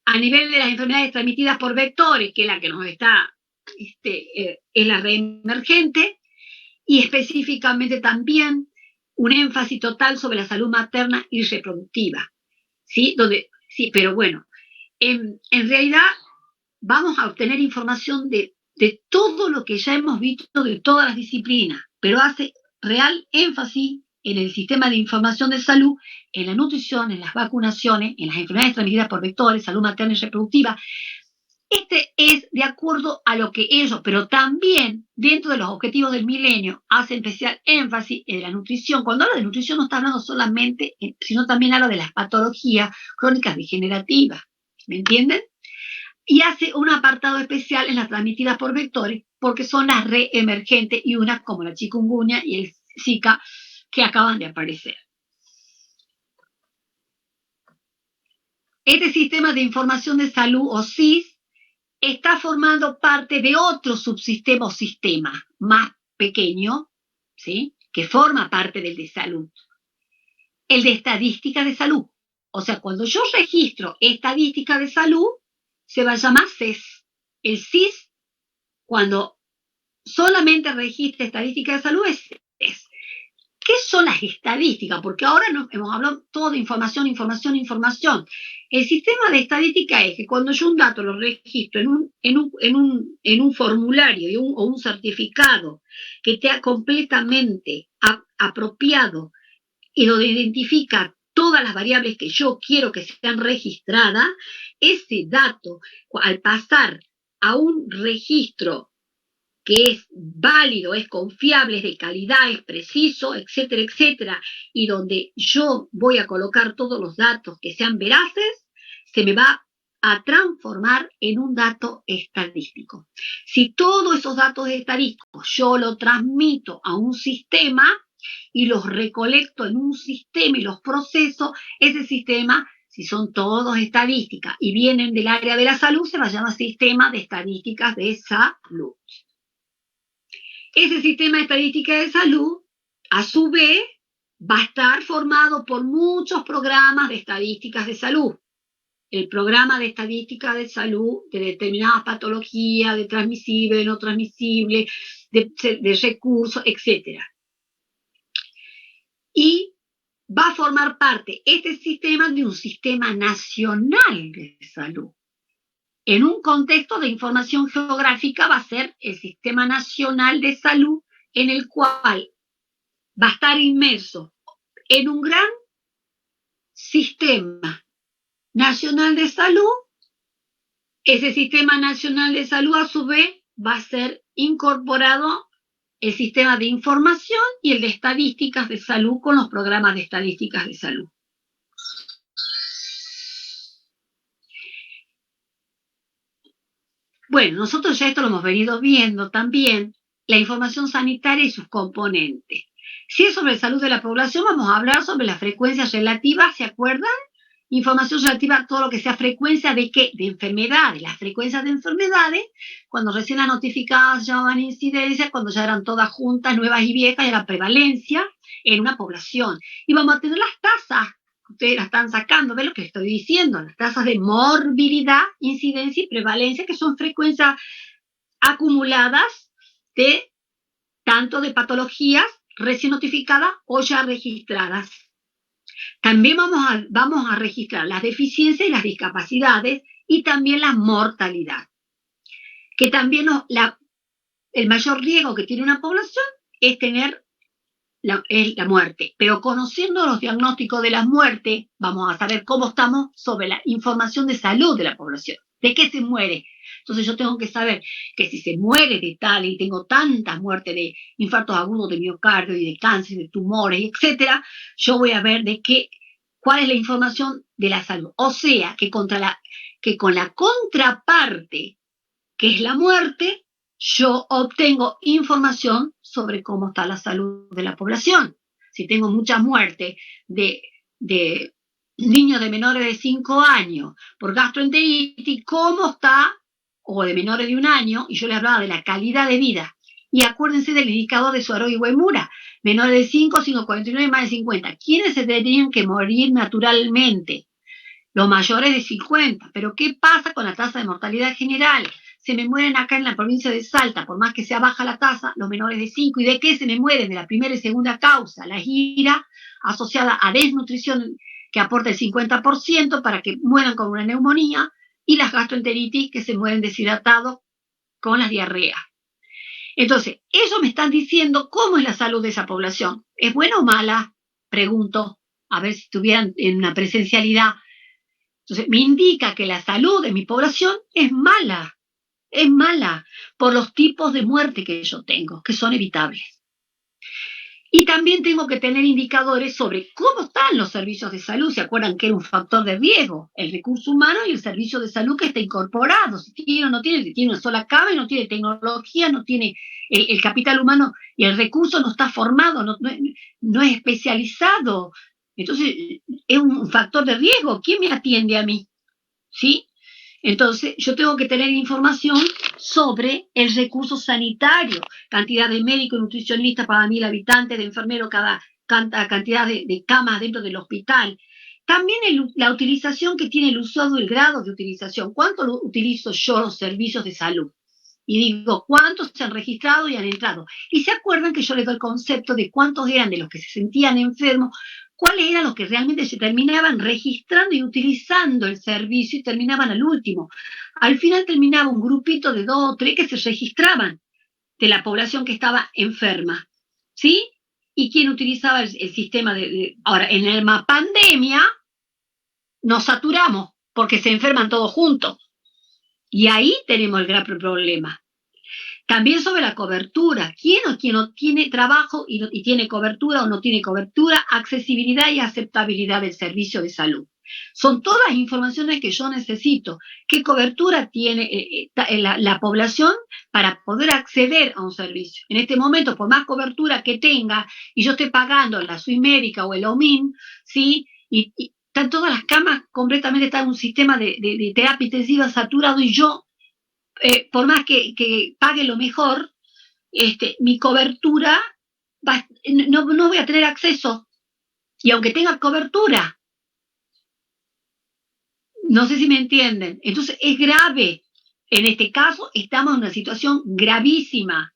a nivel de las enfermedades transmitidas por vectores, que es la que nos está, es la red emergente, y específicamente también un énfasis total sobre la salud materna y reproductiva, ¿sí? Pero bueno, en realidad vamos a obtener información de todo lo que ya hemos visto de todas las disciplinas, pero hace real énfasis en el sistema de información de salud, en la nutrición, en las vacunaciones, en las enfermedades transmitidas por vectores, salud materna y reproductiva. Este es de acuerdo a lo que ellos, pero también dentro de los objetivos del milenio, hace especial énfasis en la nutrición. Cuando habla de nutrición no está hablando solamente, sino también habla de las patologías crónicas degenerativas. ¿Me entienden? Y hace un apartado especial en las transmitidas por vectores, porque son las reemergentes y unas como la chikungunya y el Zika que acaban de aparecer. Este sistema de información de salud, o SIS, está formando parte de otro subsistema o sistema más pequeño, ¿sí? Que forma parte del de salud, el de estadística de salud. O sea, cuando yo registro estadística de salud, se va a llamar CES. El SIS, cuando solamente registra estadística de salud, es CES. ¿Qué son las estadísticas? Porque ahora hemos hablado todo de información. El sistema de estadística es que cuando yo un dato lo registro en un formulario o un certificado que esté completamente apropiado y lo identifica todas las variables que yo quiero que sean registradas, ese dato, al pasar a un registro que es válido, es confiable, es de calidad, es preciso, etcétera, etcétera, y donde yo voy a colocar todos los datos que sean veraces, se me va a transformar en un dato estadístico. Si todos esos datos estadísticos yo los transmito a un sistema y los recolecto en un sistema y los proceso, ese sistema, si son todos estadísticas y vienen del área de la salud, se va a llamar sistema de estadísticas de salud. Ese sistema de estadística de salud, a su vez, va a estar formado por muchos programas de estadísticas de salud. El programa de estadística de salud de determinadas patologías, de transmisible, de no transmisible, de recursos, etc. Y va a formar parte este sistema de un sistema nacional de salud. En un contexto de información geográfica va a ser el Sistema Nacional de Salud, en el cual va a estar inmerso en un gran sistema nacional de salud. Ese Sistema Nacional de Salud, a su vez, va a ser incorporado el sistema de información y el de estadísticas de salud con los programas de estadísticas de salud. Bueno, nosotros ya esto lo hemos venido viendo también, la información sanitaria y sus componentes. Si es sobre salud de la población, vamos a hablar sobre las frecuencias relativas, ¿se acuerdan? Información relativa a todo lo que sea frecuencia de ¿qué? De enfermedades. Las frecuencias de enfermedades, cuando recién las notificadas llamaban incidencias, cuando ya eran todas juntas, nuevas y viejas, era prevalencia en una población. Y vamos a tener las tasas, ustedes las están sacando, ¿ven lo que estoy diciendo? Las tasas de morbilidad, incidencia y prevalencia, que son frecuencias acumuladas de tanto de patologías recién notificadas o ya registradas. También vamos a registrar las deficiencias y las discapacidades y también la mortalidad. Que también el mayor riesgo que tiene una población es tener la muerte. Pero conociendo los diagnósticos de la muerte, vamos a saber cómo estamos sobre la información de salud de la población. ¿De qué se muere? Entonces yo tengo que saber que si se muere de tal y tengo tantas muertes de infartos agudos de miocardio y de cáncer, de tumores, etcétera, yo voy a ver cuál es la información de la salud. O sea, que con la contraparte, que es la muerte, yo obtengo información sobre cómo está la salud de la población. Si tengo mucha muerte de niños de menores de 5 años por gastroenteritis, ¿cómo está? O de menores de 1 año, y yo les hablaba de la calidad de vida. Y acuérdense del indicador de Suaro y Uemura, menores de 5, 5,49 y más de 50. ¿Quiénes se tenían que morir naturalmente? Los mayores de 50. Pero ¿qué pasa con la tasa de mortalidad general? Se me mueren acá en la provincia de Salta, por más que sea baja la tasa, los menores de 5. ¿Y de qué se me mueren? De la primera y segunda causa, la gira asociada a desnutrición, que aporta el 50% para que mueran con una neumonía, y las gastroenteritis, que se mueren deshidratados con las diarreas. Entonces, eso me están diciendo cómo es la salud de esa población. ¿Es buena o mala? Pregunto, a ver si estuvieran en una presencialidad. Entonces, me indica que la salud de mi población es mala por los tipos de muerte que yo tengo, que son evitables. Y también tengo que tener indicadores sobre cómo están los servicios de salud. ¿Se acuerdan que era un factor de riesgo? El recurso humano y el servicio de salud que está incorporado. Si tiene o no tiene, si tiene una sola cama y no tiene tecnología, no tiene el capital humano y el recurso no está formado, no es especializado. Entonces, es un factor de riesgo. ¿Quién me atiende a mí? ¿Sí? Entonces, yo tengo que tener información sobre el recurso sanitario, cantidad de médicos, nutricionistas para 1.000 habitantes, de enfermeros, cada cantidad de camas dentro del hospital. También la utilización que tiene el usuario, el grado de utilización. ¿Cuánto utilizo yo los servicios de salud? Y digo, ¿cuántos se han registrado y han entrado? Y se acuerdan que yo les doy el concepto de cuántos eran de los que se sentían enfermos, cuáles eran los que realmente se terminaban registrando y utilizando el servicio y terminaban al último. Al final terminaba un grupito de 2 o 3 que se registraban de la población que estaba enferma, ¿sí? y quién utilizaba el sistema Ahora, en la pandemia nos saturamos porque se enferman todos juntos. Y ahí tenemos el gran problema. También sobre la cobertura. ¿Quién no tiene trabajo y tiene cobertura o no tiene cobertura? Accesibilidad y aceptabilidad del servicio de salud. Son todas informaciones que yo necesito. ¿Qué cobertura tiene la población para poder acceder a un servicio? En este momento, por más cobertura que tenga y yo esté pagando la Suimédica o el OMIN, ¿sí? Y están todas las camas completamente, está en un sistema de terapia intensiva saturado y yo, por más que pague lo mejor, mi cobertura no voy a tener acceso. Y aunque tenga cobertura, no sé si me entienden. Entonces es grave. En este caso estamos en una situación gravísima.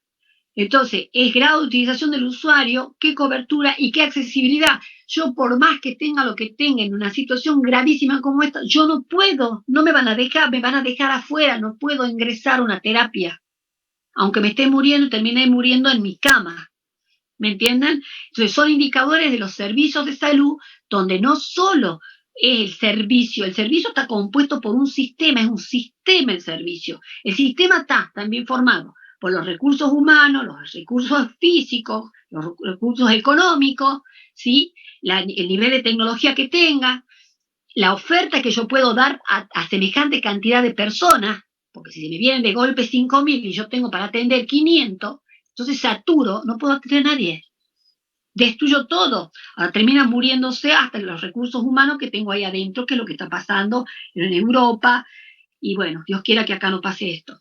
Entonces es grado de utilización del usuario, qué cobertura y qué accesibilidad. Yo por más que tenga lo que tenga en una situación gravísima como esta, yo no puedo, no me van a dejar afuera, no puedo ingresar a una terapia. Aunque me esté muriendo, termine muriendo en mi cama. ¿Me entienden? Entonces son indicadores de los servicios de salud donde no solo es el servicio está compuesto por un sistema, es un sistema el servicio. El sistema está también formado por los recursos humanos, los recursos físicos, los recursos económicos, ¿sí? El nivel de tecnología que tenga, la oferta que yo puedo dar a semejante cantidad de personas, porque si se me vienen de golpe 5.000 y yo tengo para atender 500, entonces saturo, no puedo atender a nadie. Destruyo todo. Ahora terminan muriéndose hasta los recursos humanos que tengo ahí adentro, que es lo que está pasando en Europa. Y bueno, Dios quiera que acá no pase esto.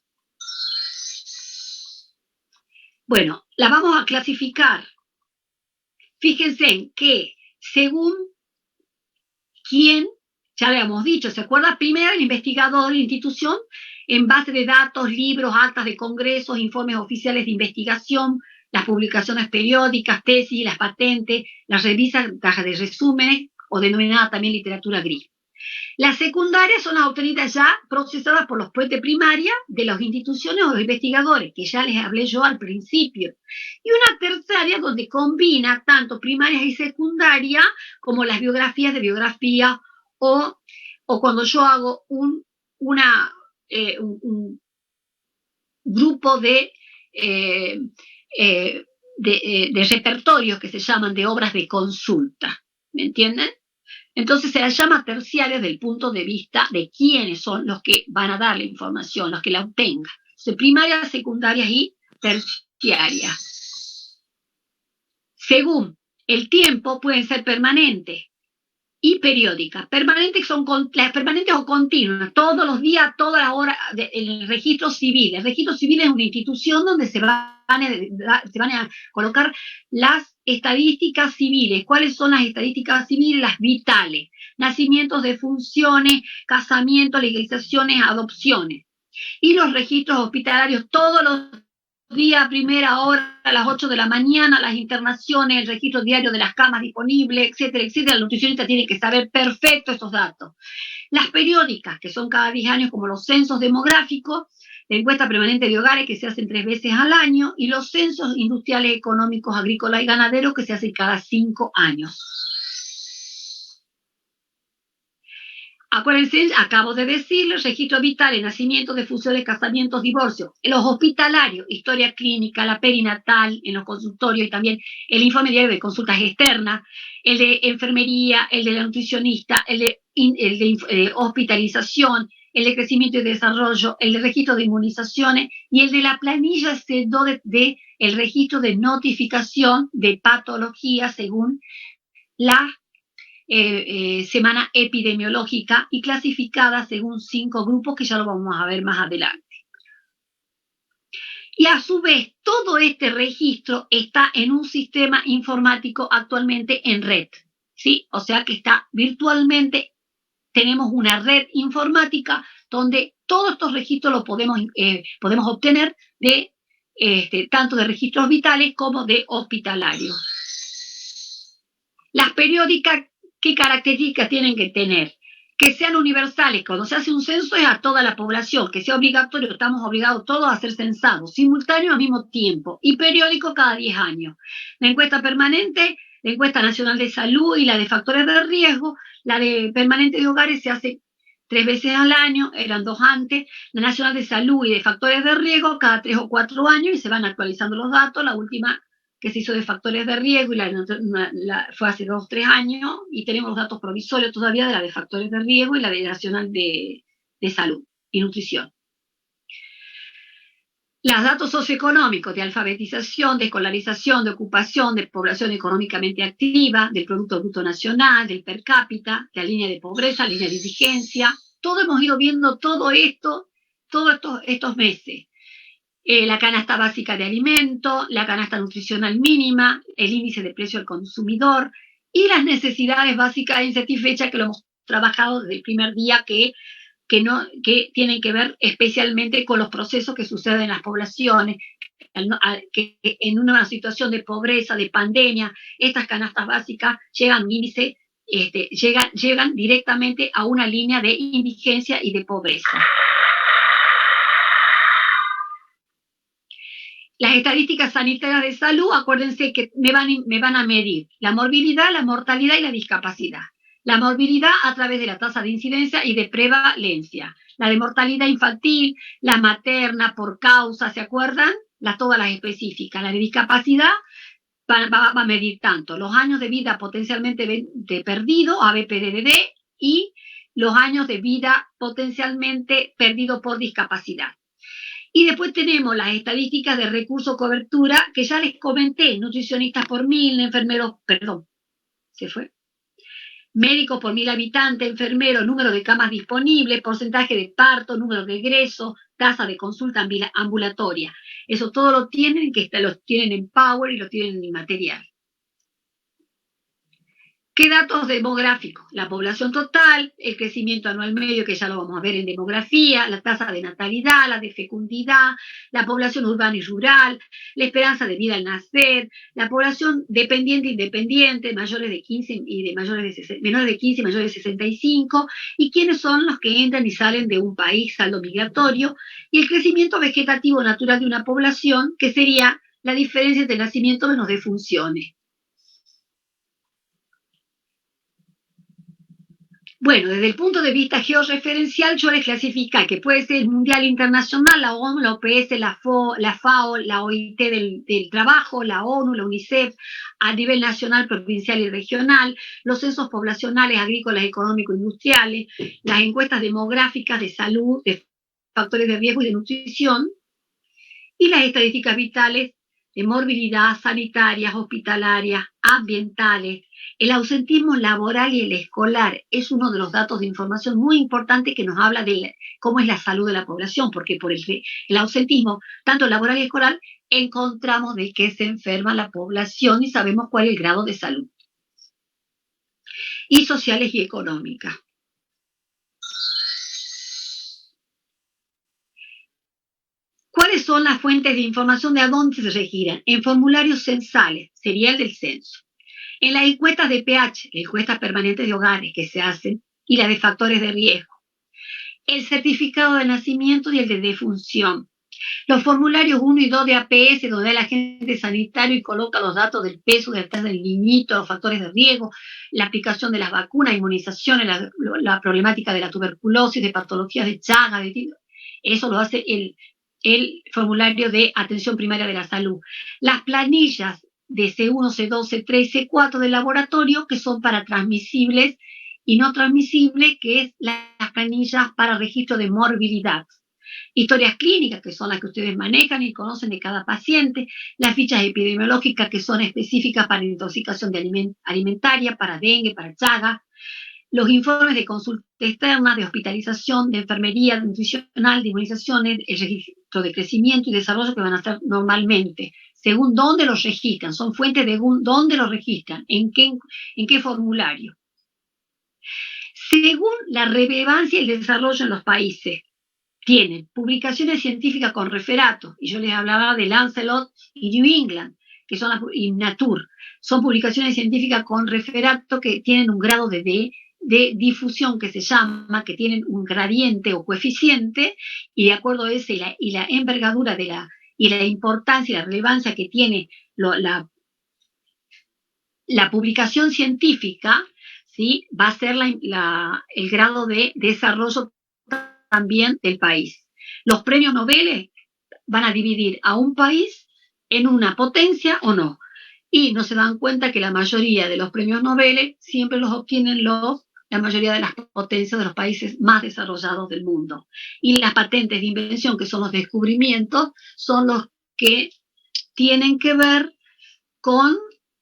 Bueno, la vamos a clasificar. Fíjense en que según quién, ya le hemos dicho, ¿se acuerda? Primero el investigador, la institución, en base de datos, libros, actas de congresos, informes oficiales de investigación, las publicaciones periódicas, tesis, las patentes, las revistas de resúmenes o denominada también literatura gris. Las secundarias son las obtenidas ya procesadas por los puentes primarias de las instituciones o los investigadores, que ya les hablé yo al principio. Y una terciaria donde combina tanto primarias y secundarias como las biografías de biografía o cuando yo hago un grupo de repertorios que se llaman de obras de consulta. ¿Me entienden? Entonces se las llama terciarias desde el punto de vista de quiénes son los que van a dar la información, los que la obtengan. Entonces, primarias, secundarias y terciarias. Según el tiempo, pueden ser permanentes y periódicas. Permanentes son las permanentes o continuas, todos los días, toda la hora, el registro civil. El registro civil es una institución donde se van a colocar las estadísticas civiles. ¿Cuáles son las estadísticas civiles? Las vitales. Nacimientos, defunciones, casamientos, legalizaciones, adopciones. Y los registros hospitalarios todos los días, primera hora, a las 8 de la mañana, las internaciones, el registro diario de las camas disponibles, etcétera, etcétera. El nutricionista tiene que saber perfecto estos datos. Las periódicas, que son cada 10 años, como los censos demográficos, la encuesta permanente de hogares, que se hacen 3 veces al año, y los censos industriales, económicos, agrícolas y ganaderos, que se hacen cada 5 años. Acuérdense, acabo de decirles, registro vital, nacimientos, defunciones, casamientos, divorcios. En los hospitalarios, historia clínica, la perinatal, en los consultorios y también el informe diario de consultas externas, el de enfermería, el de la nutricionista, el de hospitalización, el de crecimiento y desarrollo, el de registro de inmunizaciones y el de la planilla C2 de el registro de notificación de patología según la semana epidemiológica y clasificada según 5 grupos que ya lo vamos a ver más adelante. Y a su vez, todo este registro está en un sistema informático actualmente en red, ¿sí? O sea que está virtualmente, tenemos una red informática donde todos estos registros los podemos obtener de tanto de registros vitales como de hospitalarios. Las periódicas, ¿qué características tienen que tener? que sean universales. Cuando se hace un censo es a toda la población, que sea obligatorio, estamos obligados todos a ser censados, simultáneo al mismo tiempo y periódico cada 10 años. La encuesta permanente, la encuesta nacional de salud y la de factores de riesgo, la de permanente de hogares se hace 3 veces al año, eran 2 antes, la nacional de salud y de factores de riesgo cada 3 o 4 años y se van actualizando los datos. La última que se hizo de factores de riesgo y fue hace 2 o 3 años y tenemos los datos provisorios todavía de la de factores de riesgo y la de nacional de salud y nutrición. Los datos socioeconómicos de alfabetización, de escolarización, de ocupación, de población económicamente activa, del Producto Bruto Nacional, del per cápita, de la línea de pobreza, línea de indigencia, todo hemos ido viendo todo esto, todos estos meses. La canasta básica de alimentos, la canasta nutricional mínima, el índice de precio al consumidor y las necesidades básicas insatisfechas que lo hemos trabajado desde el primer día que tienen que ver especialmente con los procesos que suceden en las poblaciones, que en una situación de pobreza, de pandemia, estas canastas básicas llegan llegan directamente a una línea de indigencia y de pobreza. Las estadísticas sanitarias de salud, acuérdense que me van a medir la morbilidad, la mortalidad y la discapacidad. La morbilidad a través de la tasa de incidencia y de prevalencia. La de mortalidad infantil, la materna por causa, ¿se acuerdan? Todas las específicas. La de discapacidad va a medir tanto los años de vida potencialmente perdido, ABPDD, y los años de vida potencialmente perdido por discapacidad. Y después tenemos las estadísticas de recurso cobertura, que ya les comenté, nutricionistas por 1000, enfermeros, perdón, ¿se fue? Médicos por 1000 habitantes, enfermeros, número de camas disponibles, porcentaje de parto, número de egreso, tasa de consulta ambulatoria. Eso todo lo tienen en Power y lo tienen en material. ¿Qué datos demográficos? La población total, el crecimiento anual medio, que ya lo vamos a ver en demografía, la tasa de natalidad, la de fecundidad, la población urbana y rural, la esperanza de vida al nacer, la población dependiente e independiente, mayores de 15 y menores de 15 y mayores de 65, y quiénes son los que entran y salen de un país, saldo migratorio, y el crecimiento vegetativo natural de una población, que sería la diferencia entre nacimiento menos defunciones. Bueno, desde el punto de vista georreferencial, yo les clasifico que puede ser mundial, internacional, la ONU, la OPS, la FAO, la OIT del trabajo, la ONU, la UNICEF, a nivel nacional, provincial y regional, los censos poblacionales, agrícolas, económicos, industriales, las encuestas demográficas de salud, de factores de riesgo y de nutrición, y las estadísticas vitales de morbilidad, sanitarias, hospitalarias, ambientales. El ausentismo laboral y el escolar es uno de los datos de información muy importante que nos habla de cómo es la salud de la población, porque por el ausentismo, tanto laboral y escolar, encontramos de qué se enferma la población y sabemos cuál es el grado de salud. Y sociales y económicas. ¿Cuáles son las fuentes de información de a dónde se regiran? En formularios censales, sería el del censo. En las encuestas de pH, encuestas permanentes de hogares que se hacen, y las de factores de riesgo. El certificado de nacimiento y el de defunción. Los formularios 1 y 2 de APS, donde el agente sanitario y coloca los datos del peso, del test del niñito, los factores de riesgo, la aplicación de las vacunas, inmunizaciones, la problemática de la tuberculosis, de patologías de Chagas, eso lo hace el formulario de atención primaria de la salud. Las planillas de C1, C2, C3 y C4 del laboratorio, que son para transmisibles y no transmisibles, que es las planillas para registro de morbilidad. Historias clínicas, que son las que ustedes manejan y conocen de cada paciente, las fichas epidemiológicas, que son específicas para intoxicación alimentaria, para dengue, para Chagas, los informes de consulta externa, de hospitalización, de enfermería, de nutricional, de inmunizaciones, el registro de crecimiento y desarrollo que van a hacer normalmente, según dónde los registran, son fuentes de dónde los registran, en qué formulario. Según la relevancia y el desarrollo en los países, tienen publicaciones científicas con referatos, y yo les hablaba de Lancelot y New England, que son y Nature, son publicaciones científicas con referato que tienen un grado de de difusión que se llama, que tienen un gradiente o coeficiente, y de acuerdo a ese y la envergadura y la importancia y la relevancia que tiene la publicación científica, ¿sí? Va a ser el grado de desarrollo también del país. Los premios Nobel van a dividir a un país en una potencia o no. Y no se dan cuenta que la mayoría de los premios Nobel siempre los obtienen la mayoría de las potencias de los países más desarrollados del mundo. Y las patentes de invención, que son los descubrimientos, son los que tienen que ver con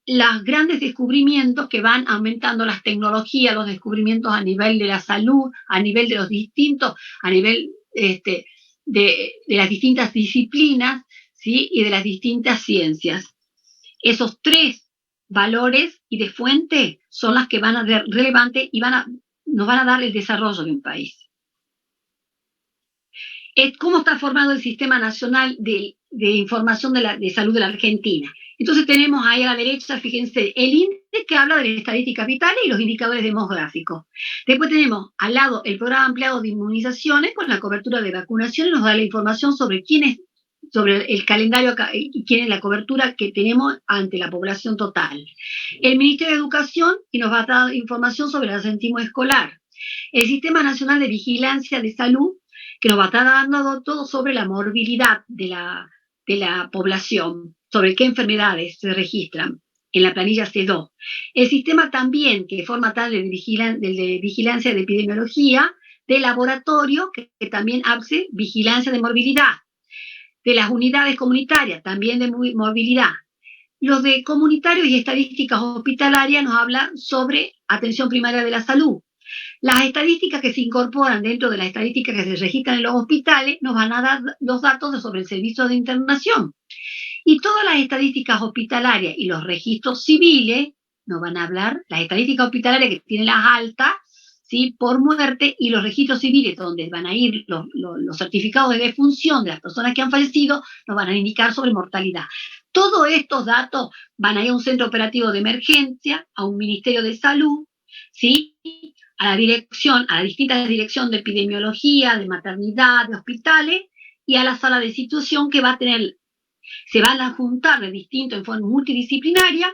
los grandes descubrimientos que van aumentando las tecnologías, los descubrimientos a nivel de la salud, a nivel de los distintos, a nivel de las distintas disciplinas, ¿sí? Y de las distintas ciencias. Esos tres valores y de fuente son las que van a ser relevantes y nos van a dar el desarrollo de un país. ¿Cómo está formado el Sistema Nacional de Información de Salud de la Argentina? Entonces tenemos ahí a la derecha, fíjense, el índice que habla de las estadísticas vitales y los indicadores demográficos. Después tenemos al lado el programa ampliado de inmunizaciones con la cobertura de vacunación y nos da la información sobre el calendario y quién es la cobertura que tenemos ante la población total. El Ministerio de Educación y nos va a dar información sobre el absentismo escolar. El Sistema Nacional de Vigilancia de Salud, que nos va a estar dando todo sobre la morbilidad de la población, sobre qué enfermedades se registran en la planilla C2. El sistema también, que forma tal de vigilancia de epidemiología, de laboratorio, que también hace vigilancia de morbilidad. De las unidades comunitarias, también de morbilidad. Los de comunitarios y estadísticas hospitalarias nos hablan sobre atención primaria de la salud. Las estadísticas que se incorporan dentro de las estadísticas que se registran en los hospitales nos van a dar los datos sobre el servicio de internación. Y todas las estadísticas hospitalarias y los registros civiles nos van a hablar, las estadísticas hospitalarias que tienen las altas, ¿sí? Por muerte, y los registros civiles donde van a ir los certificados de defunción de las personas que han fallecido, nos van a indicar sobre mortalidad. Todos estos datos van a ir a un centro operativo de emergencia, a un ministerio de salud, ¿sí? A la distinta dirección de epidemiología, de maternidad, de hospitales, y a la sala de situación que va a tener, se van a juntar de distinto en forma multidisciplinaria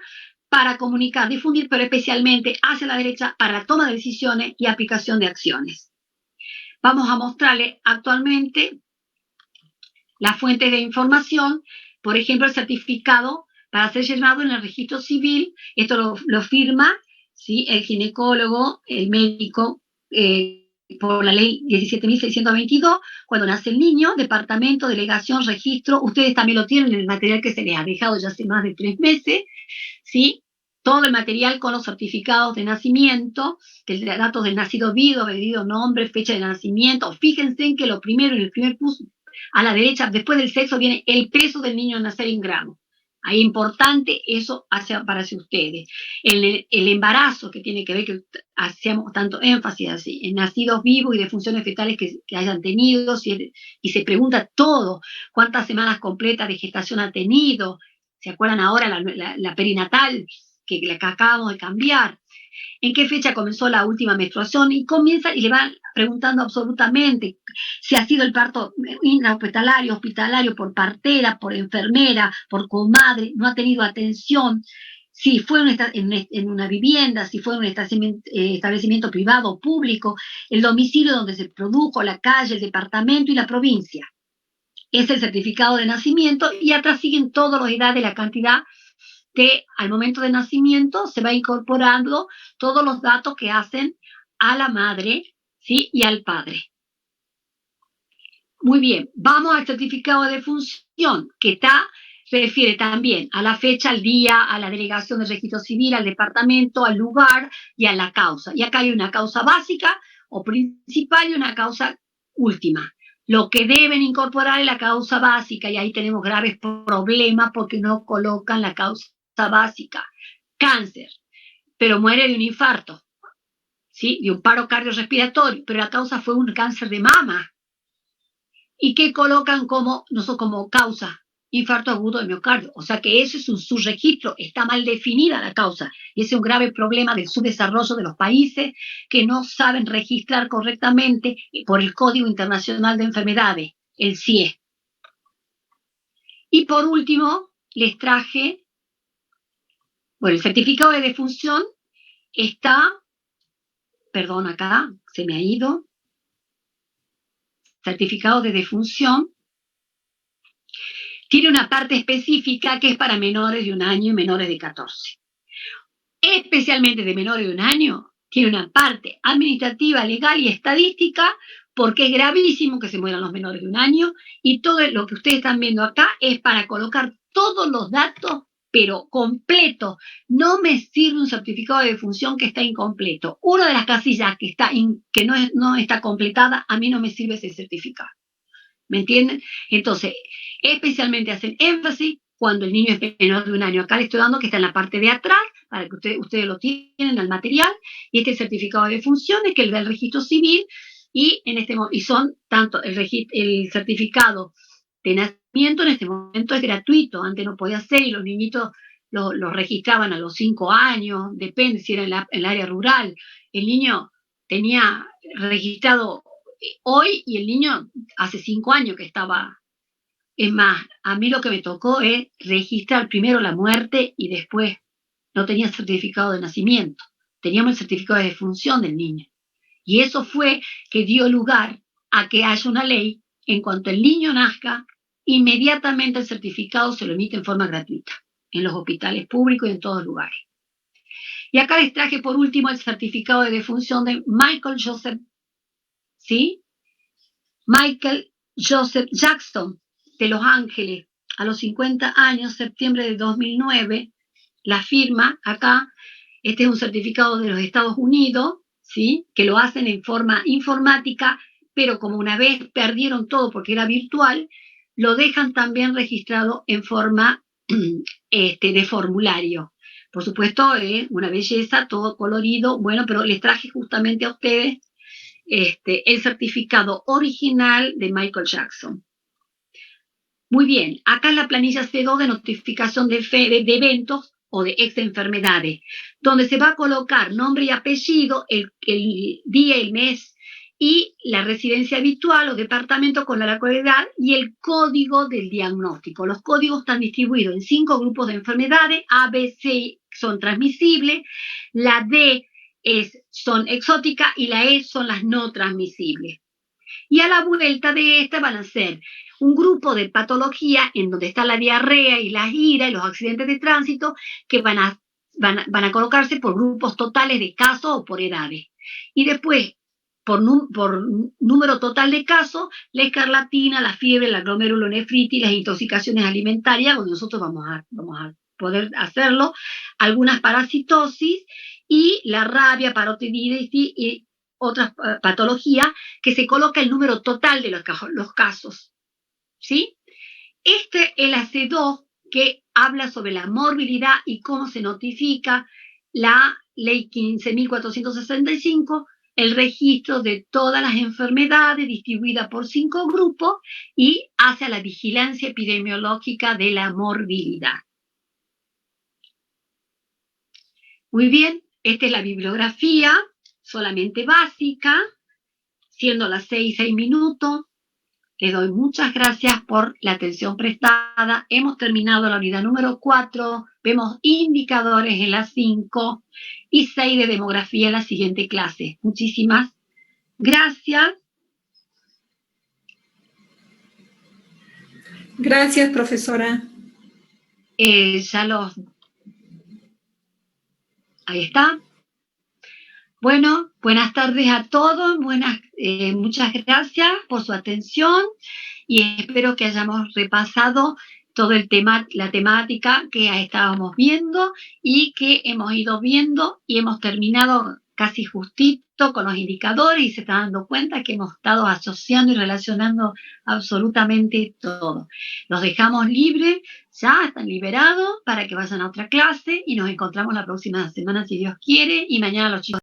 para comunicar, difundir, pero especialmente hacia la derecha para la toma de decisiones y aplicación de acciones. Vamos a mostrarles actualmente las fuentes de información, por ejemplo, el certificado para ser llenado en el registro civil, esto lo firma, ¿sí? El ginecólogo, el médico, por la ley 17.622, cuando nace el niño, departamento, delegación, registro, ustedes también lo tienen en el material que se les ha dejado ya hace más de 3 meses, ¿sí? Todo el material con los certificados de nacimiento, datos del nacido vivo, bebido nombre, fecha de nacimiento. Fíjense en que lo primero, en el primer curso, a la derecha, después del sexo, viene el peso del niño a nacer en gramos. Ahí importante eso para ustedes. El embarazo, que tiene que ver, que hacemos tanto énfasis así, en nacidos vivos y de funciones fetales que hayan tenido, y se pregunta todo, cuántas semanas completas de gestación ha tenido. ¿Se acuerdan ahora la perinatal que acabamos de cambiar? ¿En qué fecha comenzó la última menstruación? Y comienza y le van preguntando absolutamente si ha sido el parto intrahospitalario, hospitalario, por partera, por enfermera, por comadre, no ha tenido atención, si fue en una vivienda, si fue en un establecimiento privado o público, el domicilio donde se produjo, la calle, el departamento y la provincia. Es el certificado de nacimiento y atrás siguen todas las edades, la cantidad al momento de nacimiento se va incorporando todos los datos que hacen a la madre, ¿sí? Y al padre. Muy bien, vamos al certificado de defunción, que se refiere también a la fecha, al día, a la delegación de registro civil, al departamento, al lugar y a la causa. Y acá hay una causa básica o principal y una causa última. Lo que deben incorporar es la causa básica, y ahí tenemos graves problemas porque no colocan la causa básica. Cáncer, pero muere de un infarto, ¿sí? De un paro cardiorrespiratorio, pero la causa fue un cáncer de mama. ¿Y qué colocan como causa? infarto agudo de miocardio. O sea que eso es un subregistro, está mal definida la causa. Y ese es un grave problema del subdesarrollo de los países que no saben registrar correctamente por el Código Internacional de Enfermedades, el CIE. Y por último, les traje, bueno, el certificado de defunción está, perdón, acá se me ha ido, certificado de defunción, tiene una parte específica que es para menores de 1 año y menores de 14. Especialmente de menores de 1 año, tiene una parte administrativa, legal y estadística, porque es gravísimo que se mueran los menores de 1 año, y todo lo que ustedes están viendo acá es para colocar todos los datos, pero completo. No me sirve un certificado de defunción que está incompleto. Una de las casillas que no está completada, a mí no me sirve ese certificado. ¿Me entienden? Entonces, especialmente hacen énfasis cuando el niño es menor de 1 año. Acá le estoy dando que está en la parte de atrás, para que ustedes lo tienen al material, y este certificado de defunción es que el del registro civil, y son tanto el certificado de nacimiento en este momento es gratuito, antes no podía ser, y los niñitos lo registraban a los 5 años, depende si era en el área rural. El niño tenía registrado hoy y el niño hace 5 años que estaba. Es más, a mí lo que me tocó es registrar primero la muerte y después no tenía certificado de nacimiento. Teníamos el certificado de defunción del niño. Y eso fue que dio lugar a que haya una ley. En cuanto el niño nazca, inmediatamente el certificado se lo emite en forma gratuita en los hospitales públicos y en todos lugares. Y acá les traje por último el certificado de defunción de Michael Joseph, ¿sí? Michael Joseph Jackson, de Los Ángeles, a los 50 años, septiembre de 2009, la firma acá. Este es un certificado de los Estados Unidos, ¿sí? Que lo hacen en forma informática, pero como una vez perdieron todo porque era virtual, lo dejan también registrado en forma de formulario. Por supuesto, una belleza, todo colorido, bueno, pero les traje justamente a ustedes el certificado original de Michael Jackson. Muy bien, acá en la planilla C2 de notificación de eventos o de exenfermedades, donde se va a colocar nombre y apellido, el día, el mes y la residencia habitual o departamento con la localidad y el código del diagnóstico. Los códigos están distribuidos en 5 grupos de enfermedades. A, B, C son transmisibles, la D son exóticas y la E son las no transmisibles. Y a la vuelta de esta van a ser un grupo de patología en donde está la diarrea y las iras y los accidentes de tránsito, que van a colocarse por grupos totales de casos o por edades. Y después, por número total de casos, la escarlatina, la fiebre, la glomerulonefritis, las intoxicaciones alimentarias, donde nosotros vamos a poder hacerlo, algunas parasitosis y la rabia, parotiditis y otras patologías, que se coloca el número total de los casos, ¿sí? Este es la C2 que habla sobre la morbilidad y cómo se notifica la ley 15.465, el registro de todas las enfermedades distribuidas por 5 grupos y hacia la vigilancia epidemiológica de la morbilidad. Muy bien, esta es la bibliografía, solamente básica, siendo las 6 minutos. Les doy muchas gracias por la atención prestada. Hemos terminado la unidad número 4. Vemos indicadores en la 5 y 6 de demografía en la siguiente clase. Muchísimas gracias. Gracias, profesora. Ahí está. Bueno, buenas tardes a todos, muchas gracias por su atención y espero que hayamos repasado todo la temática que estábamos viendo y que hemos ido viendo y hemos terminado casi justito con los indicadores y se están dando cuenta que hemos estado asociando y relacionando absolutamente todo. Los dejamos libres, ya están liberados para que vayan a otra clase y nos encontramos la próxima semana si Dios quiere y mañana los chicos